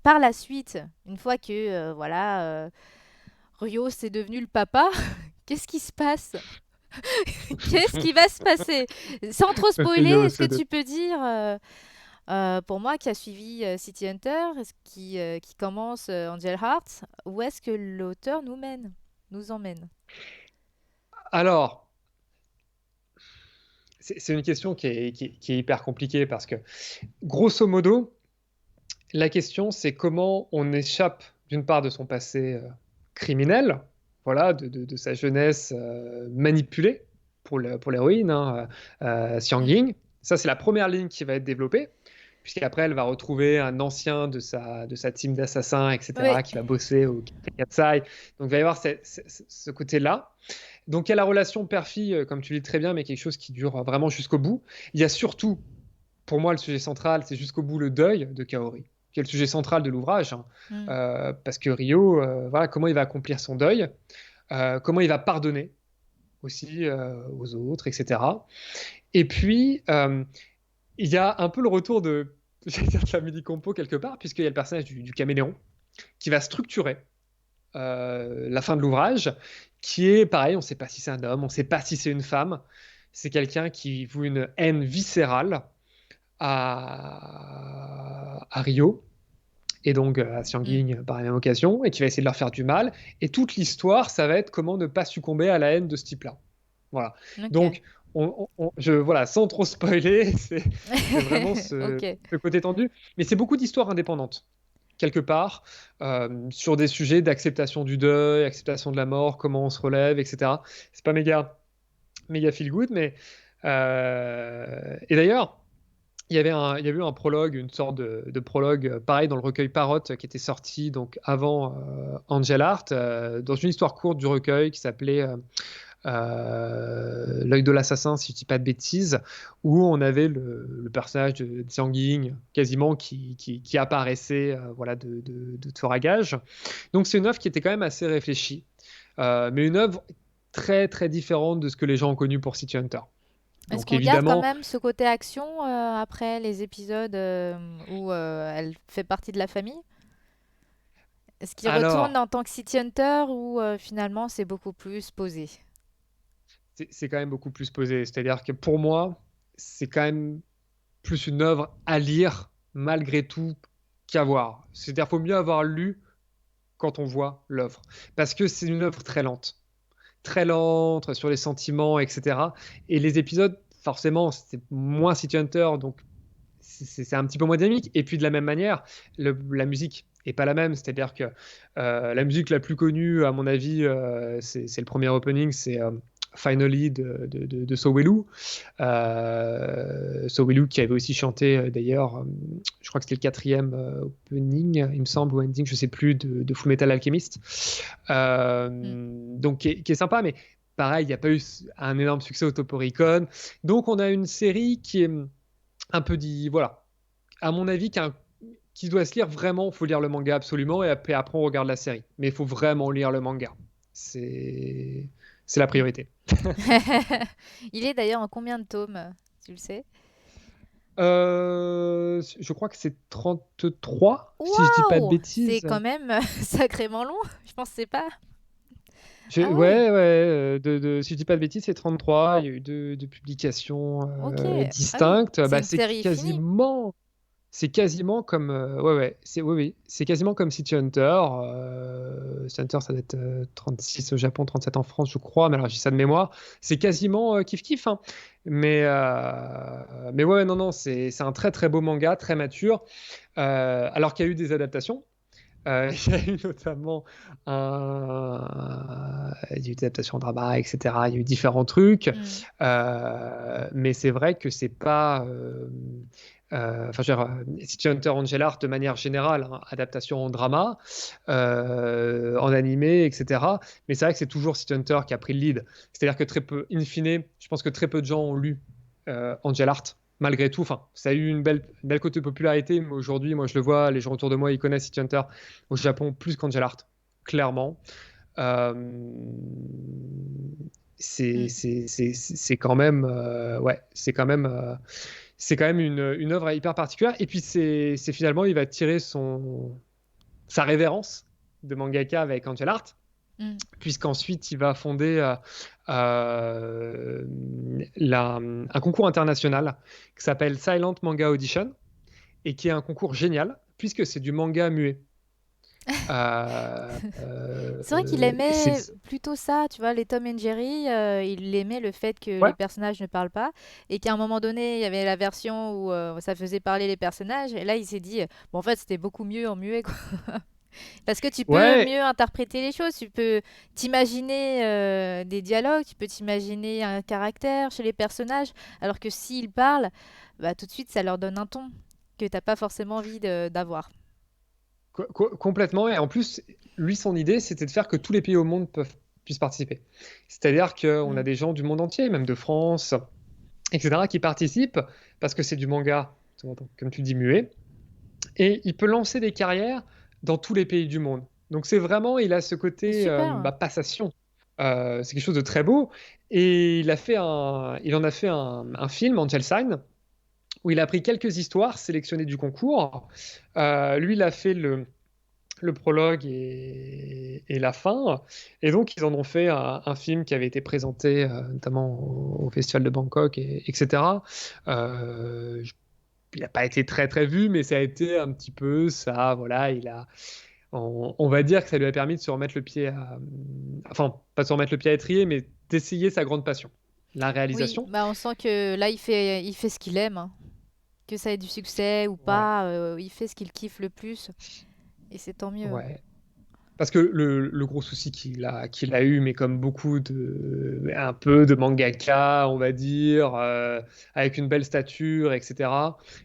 par la suite, une fois que voilà, Ryo c'est devenu le papa, qu'est-ce qui se passe? Qu'est-ce qui va se passer? Sans trop Le spoiler, trio est-ce que OCD. tu peux dire, pour moi qui a suivi City Hunter, qui commence Angel Hearts, où est-ce que l'auteur nous mène, nous emmène? Alors, c'est une question qui est hyper compliquée parce que, grosso modo, la question c'est comment on échappe d'une part de son passé criminel, voilà, de sa jeunesse manipulée pour l'héroïne, hein, Xiang Mm. Ying. Ça, c'est la première ligne qui va être développée, puisqu'après, elle va retrouver un ancien de sa team d'assassins, Oui, etc., qui va bosser au Katsai. Donc, il va y avoir ce côté-là. Donc, il y a la relation père-fille, comme tu dis très bien, mais quelque chose qui dure vraiment jusqu'au bout. Il y a surtout, pour moi, le sujet central, c'est jusqu'au bout le deuil de Kaori, qui est le sujet central de l'ouvrage, hein. mm, Parce que Rio, voilà, comment il va accomplir son deuil, comment il va pardonner aussi aux autres, etc. Et puis, il y a un peu le retour de, j'allais dire, de la mini-compo quelque part, puisqu'il y a le personnage du caméléon qui va structurer la fin de l'ouvrage, qui est pareil, on ne sait pas si c'est un homme, on ne sait pas si c'est une femme. C'est quelqu'un qui voue une haine viscérale à Rio et donc à mm. Xiangling par la même occasion, et qui va essayer de leur faire du mal. Et toute l'histoire, ça va être comment ne pas succomber à la haine de ce type-là. Voilà. Ok. Donc, voilà, sans trop spoiler, c'est vraiment Ok. ce côté tendu. Mais c'est beaucoup d'histoires indépendantes, quelque part, sur des sujets d'acceptation du deuil, acceptation de la mort, comment on se relève, etc. C'est pas méga feel good, mais. Et d'ailleurs, il y avait eu un prologue, une sorte de prologue, pareil dans le recueil Parrot, qui était sorti donc avant Angel Art, dans une histoire courte du recueil qui s'appelait L'œil de l'assassin, si je dis pas de bêtises, où on avait le personnage de Xiang Ying quasiment qui apparaissait voilà, de tueur à gages. Donc c'est une œuvre qui était quand même assez réfléchie, mais une œuvre très très différente de ce que les gens ont connu pour City Hunter. Est-ce Donc qu'on garde quand évidemment, même ce côté action après les épisodes où elle fait partie de la famille? Est-ce qu'il retourne alors, en tant que City Hunter ou finalement c'est beaucoup plus posé? c'est quand même beaucoup plus posé. C'est-à-dire que pour moi, c'est quand même plus une œuvre à lire malgré tout qu'à voir. C'est-à-dire qu'il faut mieux avoir lu quand on voit l'œuvre. Parce que c'est une œuvre très lente sur les sentiments, etc. Et les épisodes, forcément, c'est moins City Hunter, donc c'est un petit peu moins dynamique. Et puis de la même manière, la musique est pas la même. C'est-à-dire que la musique la plus connue, à mon avis, c'est le premier opening, c'est Finally de Sowelu. Sowelu qui avait aussi chanté d'ailleurs, je crois que c'était le quatrième opening, il me semble, ou ending, je sais plus, de Full Metal Alchemist. Hmm. Donc qui est sympa, mais pareil, il n'y a pas eu un énorme succès au Toporicon. Donc on a une série qui est un peu dit, voilà, à mon avis, qui doit se lire vraiment, il faut lire le manga absolument, et après on regarde la série. Mais il faut vraiment lire le manga. C'est c'est la Hmm. priorité. Il est d'ailleurs en combien de tomes, tu le sais? Je crois que c'est 33, si je dis pas de Waouh! C'est bêtises. quand même sacrément long. Je pensais pas. Ah oui, Ouais, ouais, si je dis pas de bêtises, c'est 33. Il y a eu deux publications ok. Ah oui, distinctes. c'est Bah, une c'est série finie. quasiment. c'est quasiment comme ouais ouais c'est oui oui c'est quasiment comme City Hunter. City Hunter ça doit être 36 au Japon, 37 en France je crois, mais alors j'ai ça de mémoire. C'est quasiment kiff kiff hein. Mais ouais non non c'est un très très beau manga, très mature. Alors qu'il y a eu des adaptations. Il y a eu notamment il y a eu des adaptations en drama, etc. Il y a eu différents trucs. Mm. Mais c'est vrai que c'est pas. Enfin, je veux dire, City Hunter Angel Art de manière générale, hein, adaptation en drama, en animé, etc. Mais c'est vrai que c'est toujours City Hunter qui a pris le lead. C'est-à-dire que très peu, in fine, je pense que très peu de gens ont lu Angel Art malgré tout. Enfin, ça a eu une belle côté de popularité, mais aujourd'hui, moi, je le vois, les gens autour de moi, ils connaissent City Hunter au Japon plus qu'Angel Art, clairement. Euh, Mm. c'est quand même, ouais, c'est quand même une œuvre hyper particulière. Et puis, c'est finalement, il va tirer sa révérence de mangaka avec Angel Art Mm. puisqu'ensuite il va fonder euh, un concours international qui s'appelle Silent Manga Audition et qui est un concours génial puisque c'est du manga muet. Euh, C'est vrai qu'il aimait c'est plutôt ça, tu vois, les Tom and Jerry, il aimait le fait que les ouais, personnages ne parlent pas et qu'à un moment donné, il y avait la version où ça faisait parler les personnages et là, il s'est dit, bon, en fait, c'était beaucoup mieux en muet, quoi. Parce que tu peux ouais, mieux interpréter les choses, tu peux t'imaginer des dialogues, tu peux t'imaginer un caractère chez les personnages, alors que s'ils parlent, bah, tout de suite, ça leur donne un ton que t'as pas forcément envie d'avoir. complètement. Et en plus, lui, son idée, c'était de faire que tous les pays au monde puissent participer. C'est-à-dire qu'on a Mm. des gens du monde entier, même de France, etc., qui participent parce que c'est du manga, comme tu dis, muet. Et il peut lancer des carrières dans tous les pays du monde. Donc c'est vraiment, il a ce C'est côté super. passation. C'est quelque chose de très beau. Et il en a fait un film, Angel Sign, où il a pris quelques histoires sélectionnées du concours. Lui, il a fait le prologue et la fin. Et donc, ils en ont fait un film qui avait été présenté notamment au Festival de Bangkok, etc. Euh, il n'a pas été très très vu, mais ça a été un petit peu ça. Voilà, on va dire que ça lui a permis de se remettre le pied enfin, pas de se remettre le pied à étrier, mais d'essayer sa grande passion, la Oui, réalisation. bah on sent que là il fait ce qu'il aime, hein. Que ça ait du succès ou Ouais, pas, il fait ce qu'il kiffe le plus et c'est tant mieux. ouais. Parce que le gros souci qu'il a eu, mais comme beaucoup un peu de mangaka, on va dire, avec une belle stature, etc.,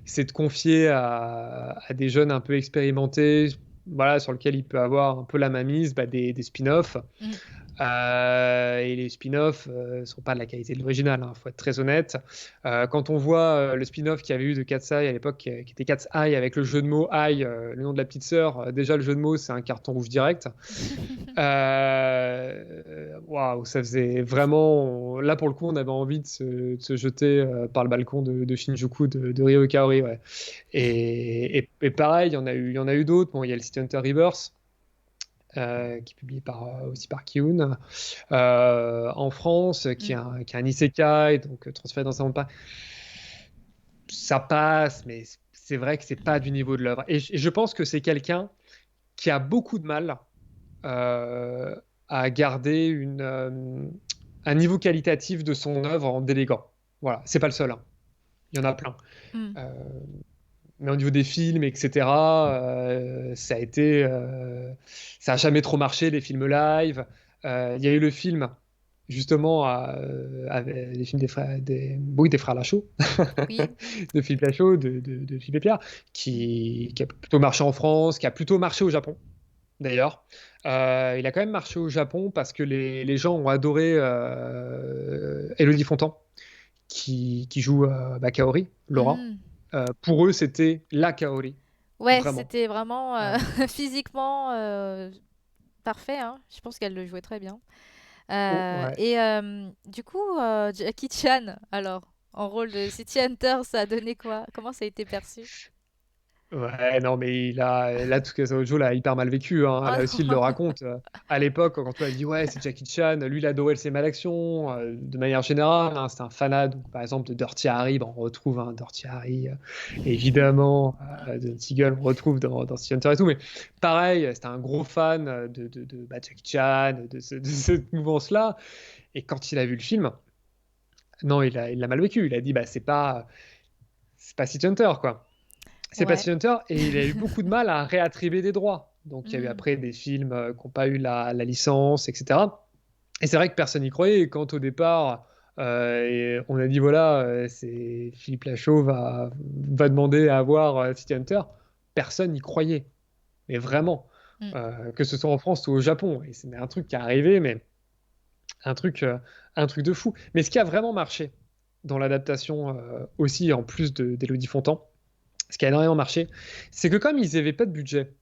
c'est de confier à des jeunes un peu expérimentés, voilà, sur lesquels il peut avoir un peu la mainmise, bah, des spin-offs. Mm. Et les spin-offs ne sont pas de la qualité de l'original, il faut être très honnête. Quand on voit le spin-off qu'il y avait eu de Cat's Eye à l'époque, qui était Cat's Eye avec le jeu de mots Eye, le nom de la petite sœur, déjà le jeu de mots, c'est un carton rouge direct. Waouh, ça faisait vraiment. Là, pour le coup, on avait envie de se jeter par le balcon de Shinjuku de Ryo Kaori. Ouais. Et pareil, il y en a eu d'autres. Bon, il y a le City Hunter Rebirth. Qui est publié aussi par Kiun en France, Mm. qui est un isekai, donc transféré dans un monde pas. Ça passe, mais c'est vrai que c'est pas du niveau de l'œuvre. Et je pense que c'est quelqu'un qui a beaucoup de mal euh, à garder un niveau qualitatif de son œuvre en déléguant. Voilà, c'est pas le seul, hein. Il y en a plein. Mm. Euh, mais au niveau des films, etc., ça a jamais trop marché, les films live. Il y a eu le film, justement, avec les films oui, des frères Lachaud, Oui, de Philippe Lachaud, de Philippe et Pierre, qui a plutôt marché en France, qui a plutôt marché au Japon, d'ailleurs. Il a quand même marché au Japon parce que les gens ont adoré Elodie Fontan, qui joue bah, Kaori, Laura. mm. Pour eux, c'était la Kaori, Ouais, vraiment. c'était vraiment Euh, physiquement parfait, hein. Je pense qu'elle le jouait très bien. oh, ouais. Et du coup, Jackie Chan, alors, en rôle de City Hunter, ça a donné quoi? Comment ça a été perçu? Ouais, non, mais là, Tsukasa Ojo l'a hyper mal vécu, hein. Oh Là aussi, il le non. raconte. À l'époque, quand toi, il dit, ouais, c'est Jackie Chan, lui, il adorait le cinéma d'action, de manière générale, hein, c'est un fanat, donc, par exemple, de Dirty Harry, on retrouve Dirty Harry, évidemment, de Seagull, on retrouve dans City Hunter et tout, mais pareil, c'était un gros fan bah, Jackie Chan, de cette mouvance-là, et quand il a vu le film, non, il l'a mal vécu, il a dit, bah, c'est pas City Hunter, quoi. C'est Ouais. Pacific Hunter et il a eu beaucoup de mal à réattribuer des droits. Donc il y a eu Hmm. après des films qui n'ont pas eu la licence, etc. Et c'est vrai que personne n'y croyait. Et quand au départ, on a dit voilà, c'est Philippe Lachaud va demander à avoir City Hunter, personne n'y croyait. Mais vraiment, Hmm. que ce soit en France ou au Japon. Et c'est un truc qui est arrivé, mais un truc, euh, un truc de fou. Mais ce qui a vraiment marché dans l'adaptation aussi, en plus d'Élodie Fontan, ce qui a énormément marché, c'est que comme ils n'avaient pas de budget,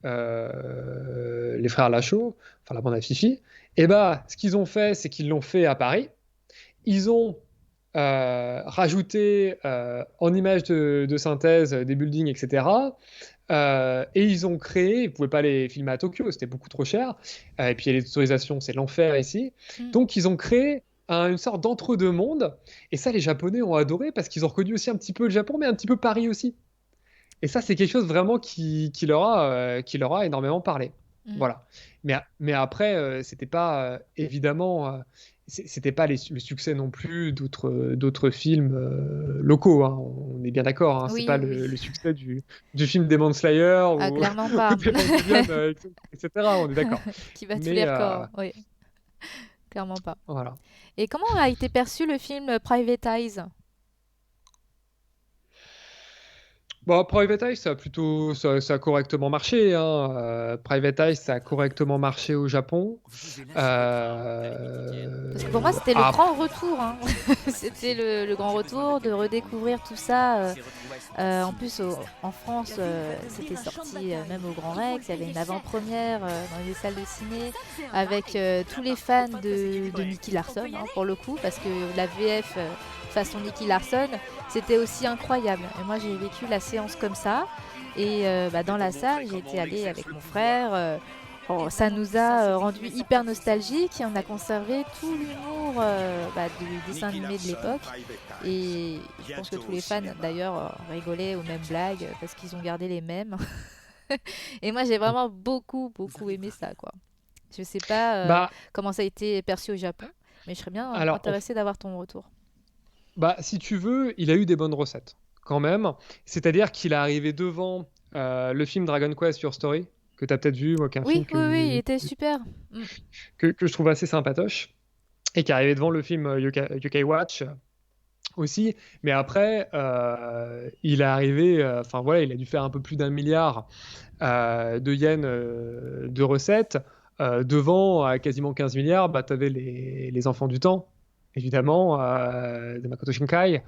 les frères Lachaud, enfin la bande à Fifi, et bah ce qu'ils ont fait, c'est qu'ils l'ont fait à Paris. Ils ont rajouté en images de synthèse des buildings, etc. Et ils ont créé, ils ne pouvaient pas les filmer à Tokyo, c'était beaucoup trop cher. Et puis les autorisations, c'est l'enfer ici. Hmm. Donc ils ont créé une sorte d'entre-deux mondes. Et ça, les Japonais ont adoré parce qu'ils ont reconnu aussi un petit peu le Japon, mais un petit peu Paris aussi. Et ça, c'est quelque chose vraiment qui leur a énormément parlé. Hmm. Voilà. Mais après, c'était pas évidemment, c'était pas le succès non plus d'autres films locaux, hein. On est bien d'accord, hein. C'est Oui, pas oui. le succès du film Demon Slayer Ah, ou, clairement ou pas. d'Evangelion, etc. On est d'accord. Qui bat tous Mais les records. Oui, clairement pas. voilà. Et comment a été perçu le film Private Eyes? Bon, Private Eye, ça a correctement marché, hein. Private Eye, ça a correctement marché au Japon. Parce que pour moi, c'était le Ah, grand retour, hein. C'était le grand retour de redécouvrir tout ça. En plus, en France, c'était sorti même au Grand Rex. Il y avait une avant-première dans les salles de ciné avec tous les fans de Nicky Larson, hein, pour le coup, parce que la VF façon Nicky Larson, c'était aussi incroyable. Et moi, j'ai vécu la séance comme ça. Et bah, dans la salle, j'ai été allée avec mon frère. Bon, ça nous a rendu hyper nostalgiques et on a conservé tout l'humour bah, du dessin animé de l'époque. Et je pense que tous les fans d'ailleurs rigolaient aux mêmes blagues parce qu'ils ont gardé les mêmes. Et moi j'ai vraiment beaucoup beaucoup aimé ça quoi. Je sais pas bah, comment ça a été perçu au Japon, mais je serais bien alors, intéressée d'avoir ton retour. bah, si tu veux, il a eu des bonnes recettes, quand même. C'est-à-dire qu'il est arrivé devant le film Dragon Quest Your Story, que tu as peut-être vu, moi, qui est un Oui, film oui, oui, il que, était super. Mm. que je trouve assez sympatoche, et qui est arrivé devant le film Yokai Watch aussi. Mais après, il est arrivé, enfin voilà, il a dû faire un peu plus d'1 milliard de yens de recettes. Devant, à quasiment 15 milliards, bah, tu avais les Enfants du Temps, évidemment, de Makoto Shinkai,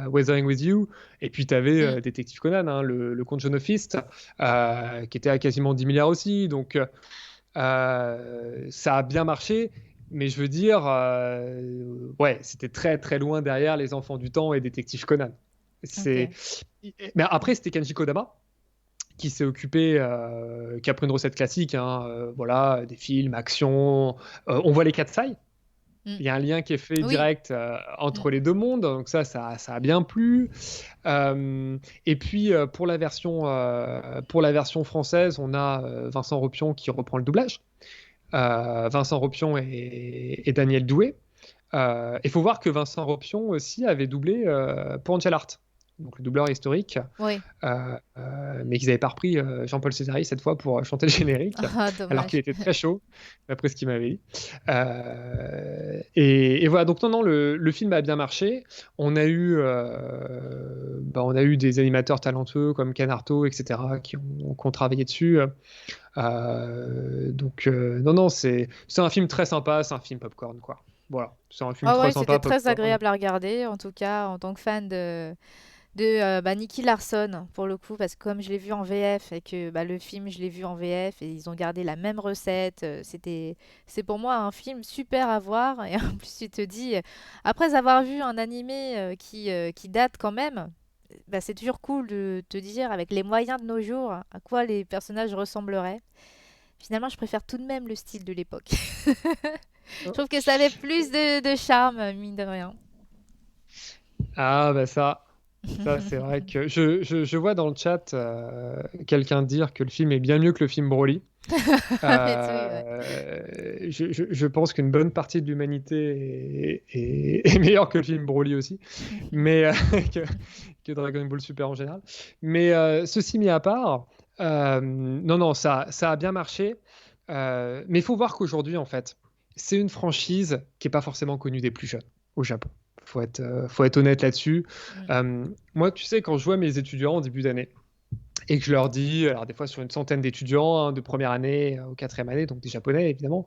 Weathering with You, et puis tu avais Mm. Détective Conan, hein, le Comte John of Fist, qui était à quasiment 10 milliards aussi. Donc ça a bien marché, mais je veux dire, ouais, c'était très très loin derrière Les Enfants du Temps et Détective Conan. C'est... Ok. Mais après, c'était Kenji Kodama qui s'est occupé, qui a pris une recette classique, hein, voilà, des films, action. On voit les Katsai. Mm. Il y a un lien qui est fait Oui. direct Mm. entre les deux mondes, donc ça a bien plu. Et puis pour la version française, on a Vincent Ropion qui reprend le doublage. Vincent Ropion et Daniel Doué. Il faut voir que Vincent Ropion aussi avait doublé pour Angel Art, donc le doubleur historique, Oui. mais qu'ils n'avaient pas repris Jean-Paul Césari cette fois pour chanter le générique, Ah, alors qu'il dommage. était très chaud, d'après ce qu'il m'avait dit. Et voilà, donc non, non, le film a bien marché. On a eu des animateurs talentueux comme Ken Artaud, etc., qui ont travaillé dessus. Donc, non, non, c'est un film très sympa, c'est un film popcorn, quoi. Voilà, c'est un film Ah très ouais, c'était sympa, très popcorn. agréable à regarder, en tout cas, en tant que fan de bah, Nicky Larson, pour le coup, parce que comme je l'ai vu en VF et que bah, le film, je l'ai vu en VF et ils ont gardé la même recette, c'est pour moi un film super à voir. Et en plus, tu te dis, après avoir vu un animé qui date quand même, bah, c'est toujours cool de te dire, avec les moyens de nos jours, à quoi les personnages ressembleraient. Finalement, je préfère tout de même le style de l'époque. Je trouve que ça avait plus de charme, mine de rien. Ah, bah ça c'est vrai que je vois dans le chat quelqu'un dire que le film est bien mieux que le film Broly. Mais tu, ouais. Je pense qu'une bonne partie de l'humanité est meilleure que le film Broly aussi, mais que, que Dragon Ball Super en général. Mais ceci mis à part, non, non, ça a bien marché. Mais il faut voir qu'aujourd'hui, en fait, c'est une franchise qui n'est pas forcément connue des plus jeunes au Japon. Faut être honnête là-dessus. Mm. Moi, tu sais, quand je vois mes étudiants en début d'année, et que je leur dis, alors des fois sur une centaine d'étudiants, hein, de première année au quatrième année, donc des japonais évidemment,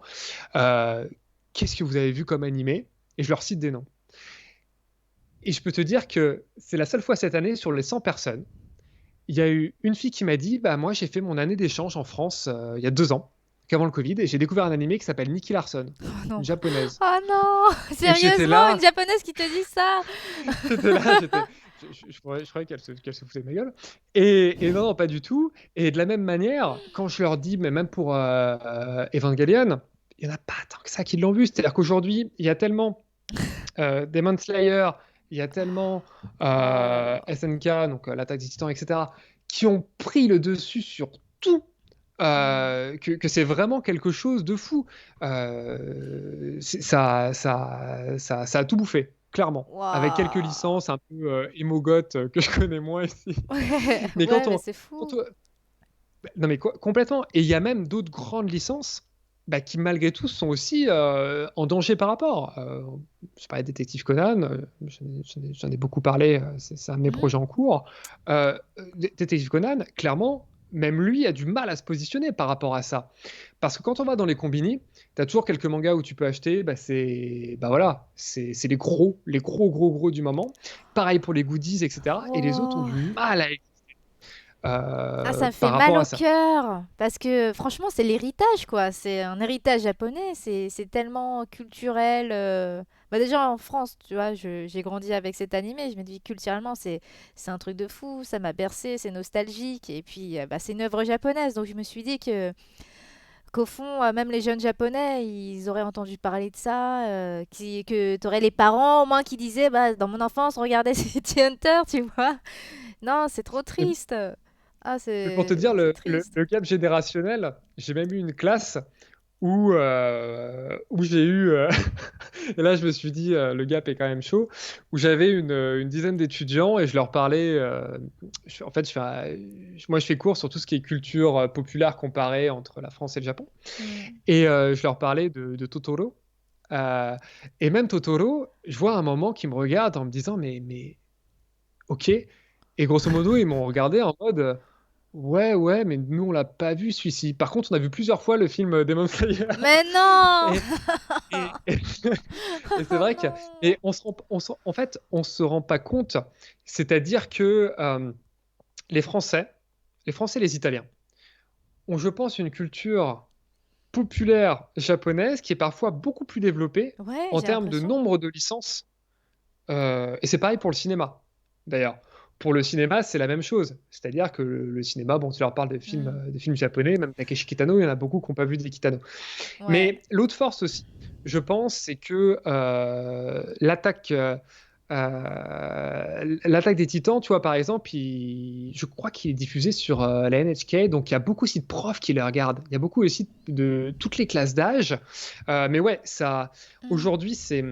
euh, qu'est-ce que vous avez vu comme animé? Et je leur cite des noms. Et je peux te dire que c'est la seule fois cette année sur les 100 personnes, il y a eu une fille qui m'a dit, bah moi j'ai fait mon année d'échange en France il y a 2 ans, qu'avant le Covid, et j'ai découvert un animé qui s'appelle Nicky Larson, Oh une non. japonaise. Oh non! Et j'étais Sérieusement, une là, japonaise qui te dit ça? j'étais là, je croyais qu'elle se foutait de ma gueule. Et non, non, pas du tout. Et de la même manière, quand je leur dis, mais même pour Evangelion, il n'y en a pas tant que ça qui l'ont vu. C'est-à-dire qu'aujourd'hui, il y a tellement Demon Slayer, il y a tellement Oh. SNK, donc l'attaque des Titans, etc., qui ont pris le dessus sur tout. Mm. Que c'est vraiment quelque chose de fou. Ça a tout bouffé, clairement. Avec quelques Waouh. licences un peu émogotes que je connais moins ici. Ouais, Mais ouais, mais c'est fou. non mais complètement. Et il y a même d'autres grandes licences bah, qui malgré tout sont aussi en danger par rapport. Je parlais de Détective Conan, j'en ai beaucoup parlé, c'est un de mes Mm. projets en cours. Détective Conan, clairement, même lui a du mal à se positionner par rapport à ça. Parce que quand on va dans les combini, tu as toujours quelques mangas où tu peux acheter, bah voilà, c'est les gros du moment. Pareil pour les goodies, etc. Et les autres ont du Oh. mal Ah, ça me fait par mal rapport au à ça. cœur parce que franchement, c'est l'héritage, quoi. C'est un héritage japonais. C'est tellement culturel. Bah, déjà en France, tu vois, j'ai grandi avec cet animé. Je me dis culturellement, c'est un truc de fou. Ça m'a bercé, c'est nostalgique. Et puis, bah, c'est une œuvre japonaise. Donc, je me suis dit que qu'au fond, même les jeunes japonais, ils auraient entendu parler de ça. Que tu aurais les parents au moins qui disaient, bah, dans mon enfance, regardez City Hunter, tu vois. Non, c'est trop triste. Ah, Mais pour te dire c'est triste. le gap générationnel, j'ai même eu une classe où j'ai eu, et là je me suis dit, le gap est quand même chaud, où j'avais une dizaine d'étudiants et je leur parlais, en fait, moi je fais cours sur tout ce qui est culture populaire comparée entre la France et le Japon, Mm. et je leur parlais de Totoro. Euh, et même Totoro, je vois un moment qui me regarde en me disant, mais ok. Et grosso modo, ils m'ont regardé en mode, ouais, ouais, mais nous, on l'a pas vu celui-ci. Par contre, on a vu plusieurs fois le film Demon Slayer. Mais non! Et, et et c'est Oh vrai que, non! et en fait, on se rend pas compte. C'est-à-dire que les Français, et les Italiens, ont, je pense, une culture populaire japonaise qui est parfois beaucoup plus développée Ouais, en j'ai termes de l'impression. nombre de licences. Et c'est pareil pour le cinéma, d'ailleurs. Pour le cinéma, c'est la même chose. C'est-à-dire que le cinéma, bon, tu leur parles Mm. des films japonais, même Takeshi Kitano, il y en a beaucoup qui n'ont pas vu des Kitano. Ouais. Mais l'autre force aussi, je pense, c'est que l'attaque des Titans, tu vois, par exemple, je crois qu'il est diffusé sur la NHK, donc il y a beaucoup aussi de profs qui le regardent. Il y a beaucoup aussi de toutes les classes d'âge. Mais ouais, ça, Mm. aujourd'hui, c'est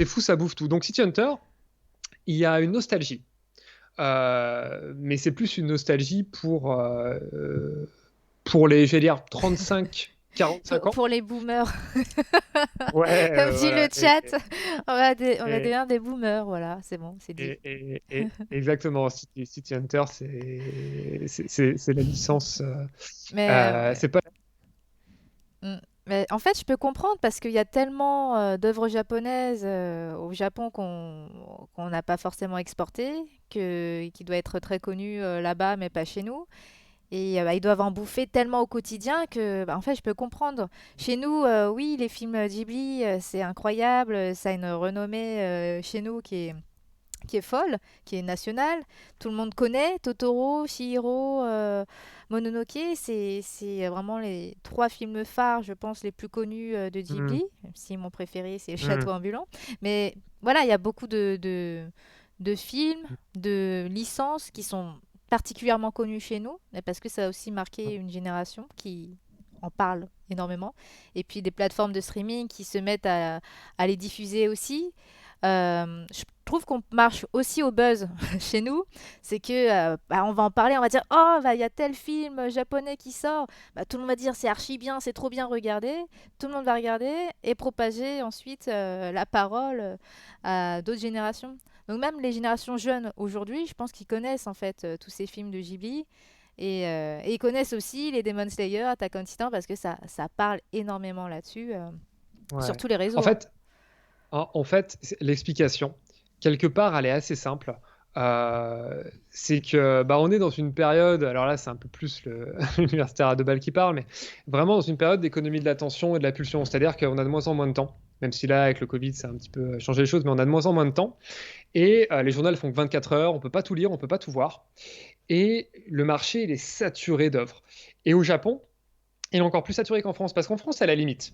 fou, ça bouffe tout. Donc City Hunter, il y a une nostalgie. Mais c'est plus une nostalgie pour les, je vais dire, 35-45 ans. Pour les boomers. Ouais, Comme dit le voilà. chat, on va Et, devenir des boomers. Voilà, c'est bon, c'est dit. exactement, City Hunter, c'est la licence. Mais, C'est pas. mm, mais en fait, je peux comprendre parce qu'il y a tellement d'œuvres japonaises au Japon qu'on n'a pas forcément exportées, qui doit être très connu là-bas, mais pas chez nous. Et bah, ils doivent en bouffer tellement au quotidien que, bah, en fait, je peux comprendre. Chez nous, oui, les films Ghibli, c'est incroyable. Ça a une renommée chez nous qui est folle, qui est nationale. Tout le monde connaît Totoro, Chihiro, Mononoke. C'est vraiment les trois films phares, je pense, les plus connus de Hmm. Ghibli. Même si mon préféré, c'est Le Hmm. Château ambulant. Mais voilà, il y a beaucoup de films, de licences qui sont particulièrement connus chez nous, mais parce que ça a aussi marqué une génération qui en parle énormément. Et puis des plateformes de streaming qui se mettent à les diffuser aussi. Je trouve qu'on marche aussi au buzz chez nous. C'est que bah, on va en parler, on va dire oh bah il y a tel film japonais qui sort. Bah, tout le monde va dire c'est archi bien, c'est trop bien regardé. Tout le monde va regarder et propager ensuite la parole à d'autres générations. Donc même les générations jeunes aujourd'hui, je pense qu'ils connaissent en fait tous ces films de Ghibli. Et ils connaissent aussi les Demon Slayer, Attack on Titan, parce que ça parle énormément là-dessus, sur Ouais. tous les En réseaux, hein. fait, l'explication, quelque part, elle est assez simple. C'est que bah, on est dans une période, alors là c'est un peu plus l'universitaire à deux balles qui parle, mais vraiment dans une période d'économie de l'attention et de la pulsion. C'est-à-dire qu'on a de moins en moins de temps, même si là avec le Covid ça a un petit peu changé les choses, mais on a de moins en moins de temps. Et les journaux font que 24 heures, on peut pas tout lire, on peut pas tout voir. Et le marché il est saturé d'offres. Et au Japon, il est encore plus saturé qu'en France, parce qu'en France, à la limite,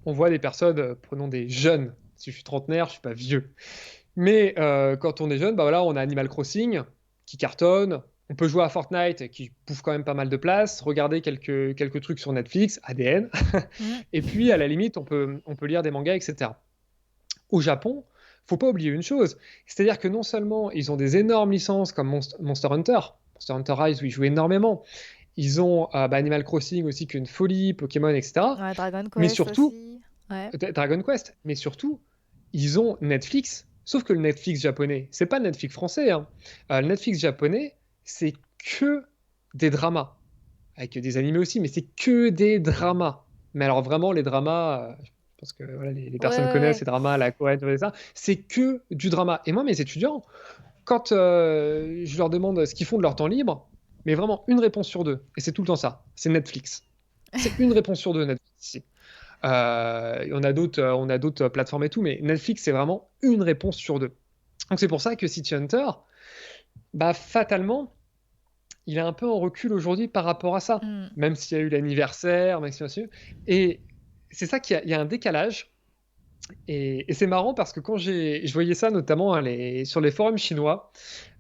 on voit des personnes, prenons des jeunes, si je suis trentenaire, je suis pas vieux. Mais quand on est jeune, bah voilà, on a Animal Crossing qui cartonne, on peut jouer à Fortnite qui bouffe quand même pas mal de place, regarder quelques trucs sur Netflix, ADN, Mm. et puis à la limite, on peut lire des mangas, etc. Au Japon, faut pas oublier une chose, c'est-à-dire que non seulement ils ont des énormes licences comme Monster Hunter, Monster Hunter Rise où ils jouent énormément, ils ont bah, Animal Crossing aussi qui est une folie, Pokémon, etc. Ouais, Dragon Mais Quest surtout, aussi. Ouais. Dragon Quest, mais surtout, ils ont Netflix. Sauf que le Netflix japonais, c'est pas le Netflix français, hein. Le Netflix japonais, c'est que des dramas. Avec des animés aussi, mais c'est que des dramas. Mais alors vraiment, les dramas, je pense que voilà, les Ouais, personnes ouais, connaissent ouais. les dramas, la Corée, tout ça, c'est que du drama. Et moi, mes étudiants, quand je leur demande ce qu'ils font de leur temps libre, mais vraiment une réponse sur deux, et c'est tout le temps ça, c'est Netflix. C'est une réponse sur deux, Netflix ici. On a d'autres plateformes et tout, mais Netflix, c'est vraiment une réponse sur deux. Donc c'est pour ça que City Hunter, bah, fatalement, il est un peu en recul aujourd'hui par rapport à ça, Mm. même s'il y a eu l'anniversaire, et c'est ça qu'il y a un décalage. Et c'est marrant parce que quand je voyais ça notamment hein, sur les forums chinois,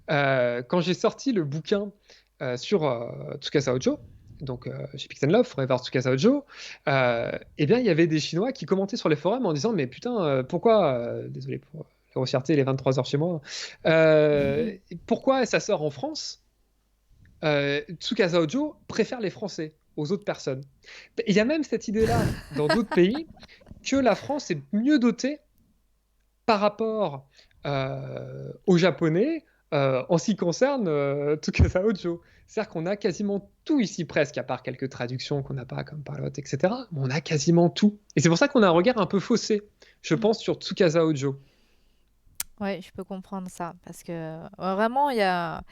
quand j'ai sorti le bouquin sur Tsukasa Ojo, donc chez Pixel Love, Forever Tsukasa Ojo, eh bien il y avait des Chinois qui commentaient sur les forums en disant mais putain pourquoi désolé pour la grossièreté, il est 23 heures chez moi, pourquoi ça sort en France Tsukasa Ojo préfère les Français aux autres personnes. Il y a même cette idée-là dans d'autres pays que la France est mieux dotée par rapport aux Japonais en ce qui concerne Tsukasa Ojo. C'est-à-dire qu'on a quasiment tout ici presque, à part quelques traductions qu'on n'a pas comme Parlotte, etc. Mais on a quasiment tout. Et c'est pour ça qu'on a un regard un peu faussé, je Mm. pense, sur Tsukasa Ojo. Ouais, je peux comprendre ça. Parce que vraiment, il y a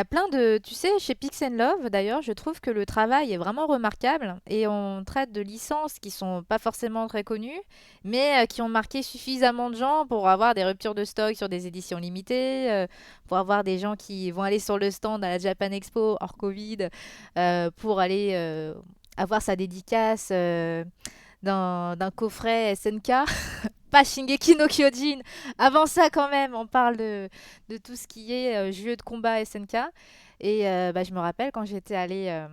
plein de. Tu sais, chez Pix Love, d'ailleurs, je trouve que le travail est vraiment remarquable. Et on traite de licences qui sont pas forcément très connues, mais qui ont marqué suffisamment de gens pour avoir des ruptures de stock sur des éditions limitées, pour avoir des gens qui vont aller sur le stand à la Japan Expo hors Covid, pour aller avoir sa dédicace d'un coffret SNK. Pas Shingeki no Kyojin. Avant ça, quand même, on parle de tout ce qui est jeu de combat SNK. Et bah, je me rappelle quand j'étais allée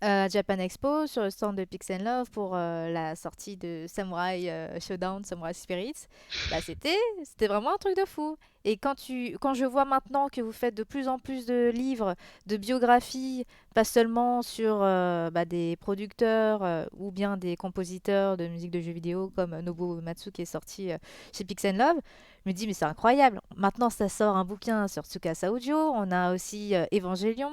Japan Expo sur le stand de Pix Love pour la sortie de Samurai Showdown, Samurai Spirits. Bah, c'était vraiment un truc de fou. Et quand je vois maintenant que vous faites de plus en plus de livres, de biographies, pas seulement sur bah, des producteurs ou bien des compositeurs de musique de jeux vidéo comme Nobuo Uematsu qui est sorti chez Pix Love, je me dis mais c'est incroyable. Maintenant ça sort un bouquin sur Tsukasa Ojo, on a aussi Evangelion,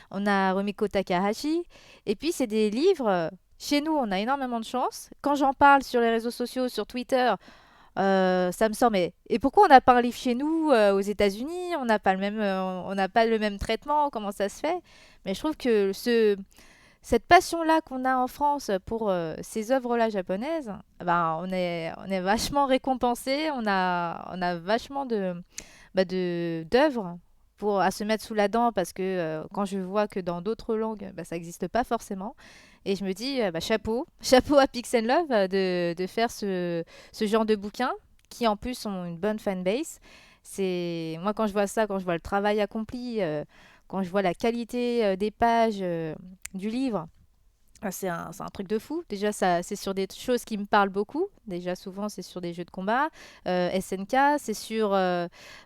on a Rumiko Takahashi. Et puis, c'est des livres. Chez nous, on a énormément de chance. Quand j'en parle sur les réseaux sociaux, sur Twitter, ça me sort. Mais et pourquoi on n'a pas un livre chez nous aux États-Unis? On n'a pas le même traitement. Comment ça se fait? Mais je trouve que cette passion-là qu'on a en France pour ces œuvres-là japonaises, ben, on est vachement récompensé. On a vachement d'œuvres à se mettre sous la dent parce que quand je vois que dans d'autres langues, ça n'existe pas forcément. Et je me dis, chapeau, chapeau à Pix Love de faire ce genre de bouquins qui en plus ont une bonne fanbase. Moi quand je vois ça, quand je vois le travail accompli, quand je vois la qualité des pages du livre. C'est un truc de fou. Déjà, c'est sur des choses qui me parlent beaucoup. Déjà, souvent, c'est sur des jeux de combat. SNK, c'est sur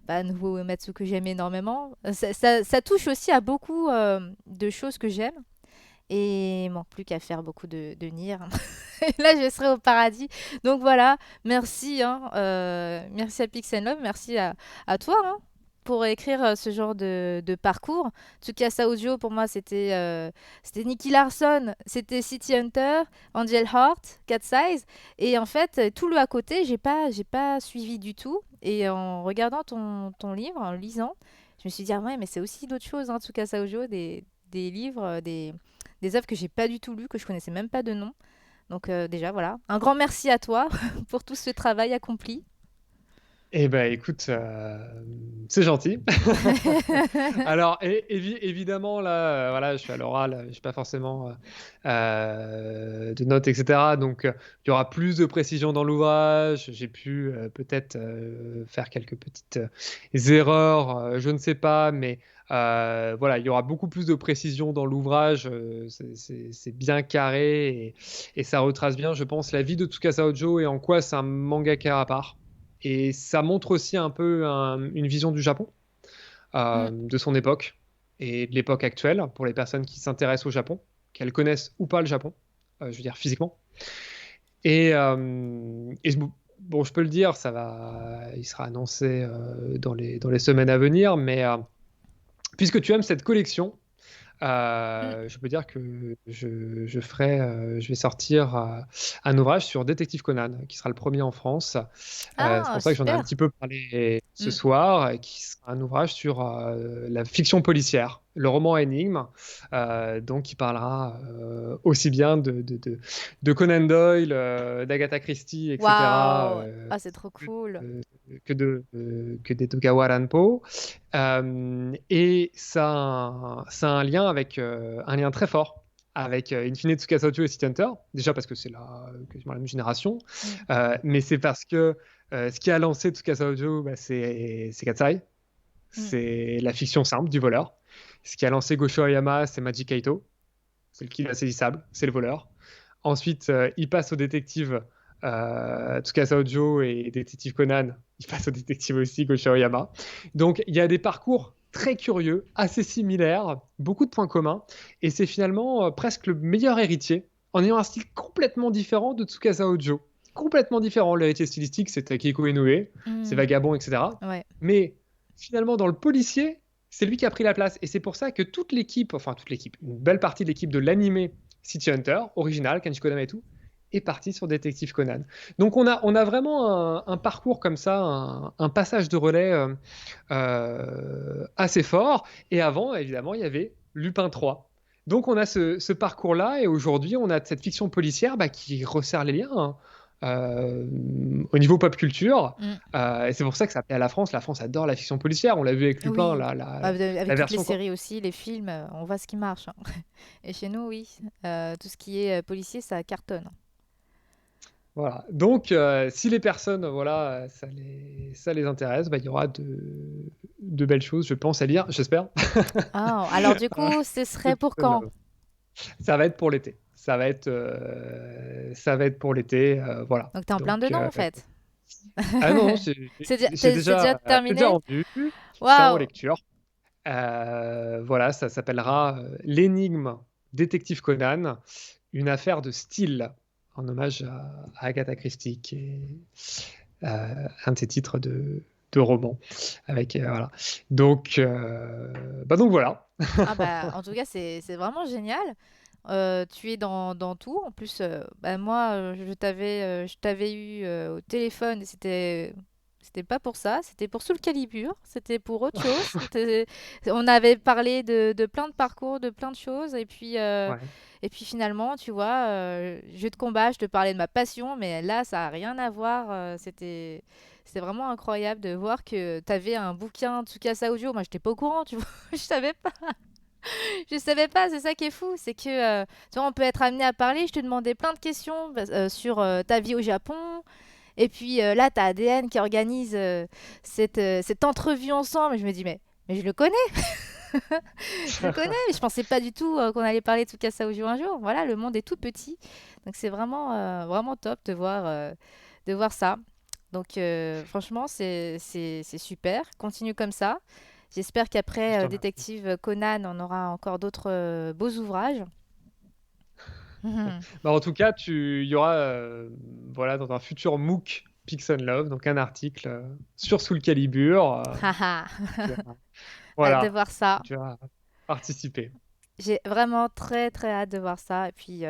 Nobuo Uematsu que j'aime énormément. Ça touche aussi à beaucoup de choses que j'aime. Et il manque plus qu'à faire beaucoup de Nier. Là, je serai au paradis. Donc voilà, merci. Hein, merci à Pixel Love, merci à toi hein, pour écrire ce genre de parcours. Tsukasa Audio, pour moi, c'était Nicky Larson, c'était City Hunter, Angel Heart, Cat Size. Et en fait, tout le à côté, j'ai pas suivi du tout. Et en regardant ton livre, en le lisant, je me suis dit, ah ouais, mais c'est aussi d'autres choses, hein, Tsukasa Audio, des livres, des œuvres que j'ai pas du tout lues, que je connaissais même pas de nom. Donc déjà, voilà. Un grand merci à toi pour tout ce travail accompli. Eh ben, écoute, c'est gentil. Alors, évidemment, là, voilà, je suis à l'oral, je n'ai pas forcément de notes, etc. Donc, il y aura plus de précision dans l'ouvrage. J'ai pu peut-être faire quelques petites erreurs, je ne sais pas, mais voilà, il y aura beaucoup plus de précision dans l'ouvrage. C'est bien carré et ça retrace bien, je pense, la vie de Tsukasa Ojo et en quoi c'est un mangaka à part. Et ça montre aussi un peu une vision du Japon, Mm. de son époque et de l'époque actuelle, pour les personnes qui s'intéressent au Japon, qu'elles connaissent ou pas le Japon, je veux dire physiquement. Et bon, je peux le dire, il sera annoncé dans les semaines à venir, mais puisque tu aimes cette collection, Mm. je peux dire que je vais sortir un ouvrage sur Détective Conan, qui sera le premier en France. C'est Ah, pour ça que j'en ai un super. petit peu parlé ce Mm. soir, et qui sera un ouvrage sur la fiction policière, le roman énigme, donc qui parlera aussi bien de Conan Doyle, d'Agatha Christie, etc., Waouh. Ah, c'est trop cool. euh, que des Togawa Ranpo. Et ça a un lien un lien très fort avec Infinite Tsukasa Ojo et City Hunter. Déjà parce que c'est quasiment la même génération, Mm. mais c'est parce que ce qui a lancé Tsukasa Ojo, c'est Katsai, Mm. c'est la fiction simple du voleur. Ce qui a lancé Gosho Aoyama, c'est Maji Kaito, c'est le kill insaisissable, c'est le voleur. Ensuite, il passe au détective Tsukasa Ojo et détective Conan. Il passe au détective aussi Gosho Aoyama. Donc, il y a des parcours très curieux, assez similaires, beaucoup de points communs. Et c'est finalement presque le meilleur héritier, en ayant un style complètement différent de Tsukasa Ojo. Complètement différent. L'héritier stylistique, c'est Takehiko Inoue, c'est Mm. Vagabond, etc. Ouais. Mais finalement, dans le policier, c'est lui qui a pris la place. Et c'est pour ça que toute l'équipe, une belle partie de l'équipe de l'animé City Hunter, original, Kenji Kodama et tout, est parti sur Détective Conan. Donc on a vraiment un parcours comme ça, un passage de relais assez fort. Et avant, évidemment, il y avait Lupin 3. Donc on a ce parcours-là, et aujourd'hui, on a cette fiction policière qui resserre les liens, hein, au niveau pop culture. Mm. Et c'est pour ça que ça plaît à la France. La France adore la fiction policière. On l'a vu avec Lupin, Oui. Avec la toutes les version. séries aussi, les films, on voit ce qui marche. Hein. Et chez nous, oui. Tout ce qui est policier, ça cartonne. Voilà. Donc, si les personnes, voilà, ça les intéresse, il y aura de belles choses, je pense, à lire, j'espère. Ah, alors du coup, ce serait pour quand? Ça va être pour l'été. Ça va être pour l'été, voilà. Donc t'es en plein Donc, dedans en fait. ah non, C'est déjà c'est déjà terminé? rendu, c'est en Waouh! relecture. Voilà, ça s'appellera L'énigme Détective Conan, une affaire de style, en hommage à Agatha Christie, qui est un de ses titres de roman. Voilà. Donc voilà. Ah bah, en tout cas, c'est vraiment génial. Tu es dans tout. En plus, moi, je t'avais eu au téléphone et c'était pas pour ça. C'était pour Soul Calibur. C'était pour autre chose. On avait parlé de plein de parcours, de plein de choses. Ouais. Et puis finalement, tu vois, jeu de combat, je te parlais de ma passion, mais là, ça a rien à voir. C'est vraiment incroyable de voir que tu avais un bouquin Tsukasa Ojo. Moi, j'étais pas au courant, tu vois. Je savais pas. Je savais pas, c'est ça qui est fou. C'est que, tu vois, on peut être amené à parler. Je te demandais plein de questions sur ta vie au Japon. Et puis là, tu as ADN qui organise cette entrevue ensemble. Et je me dis, mais je le connais, je le connais. Mais je pensais pas du tout qu'on allait parler de Tsukasa Ojo un jour. Voilà, le monde est tout petit. Donc c'est vraiment top de voir ça. Donc franchement, c'est super. Continue comme ça. J'espère Je qu'après te remercie. Détective Conan, on aura encore d'autres beaux ouvrages. Mhm. Bah, en tout cas, il y aura voilà, dans un futur MOOC Pix and Love, donc un article sur Soul Calibur. Haha, Tu as- hâte de voilà, voir ça. tu as participé. J'ai vraiment très très hâte de voir ça. Et puis,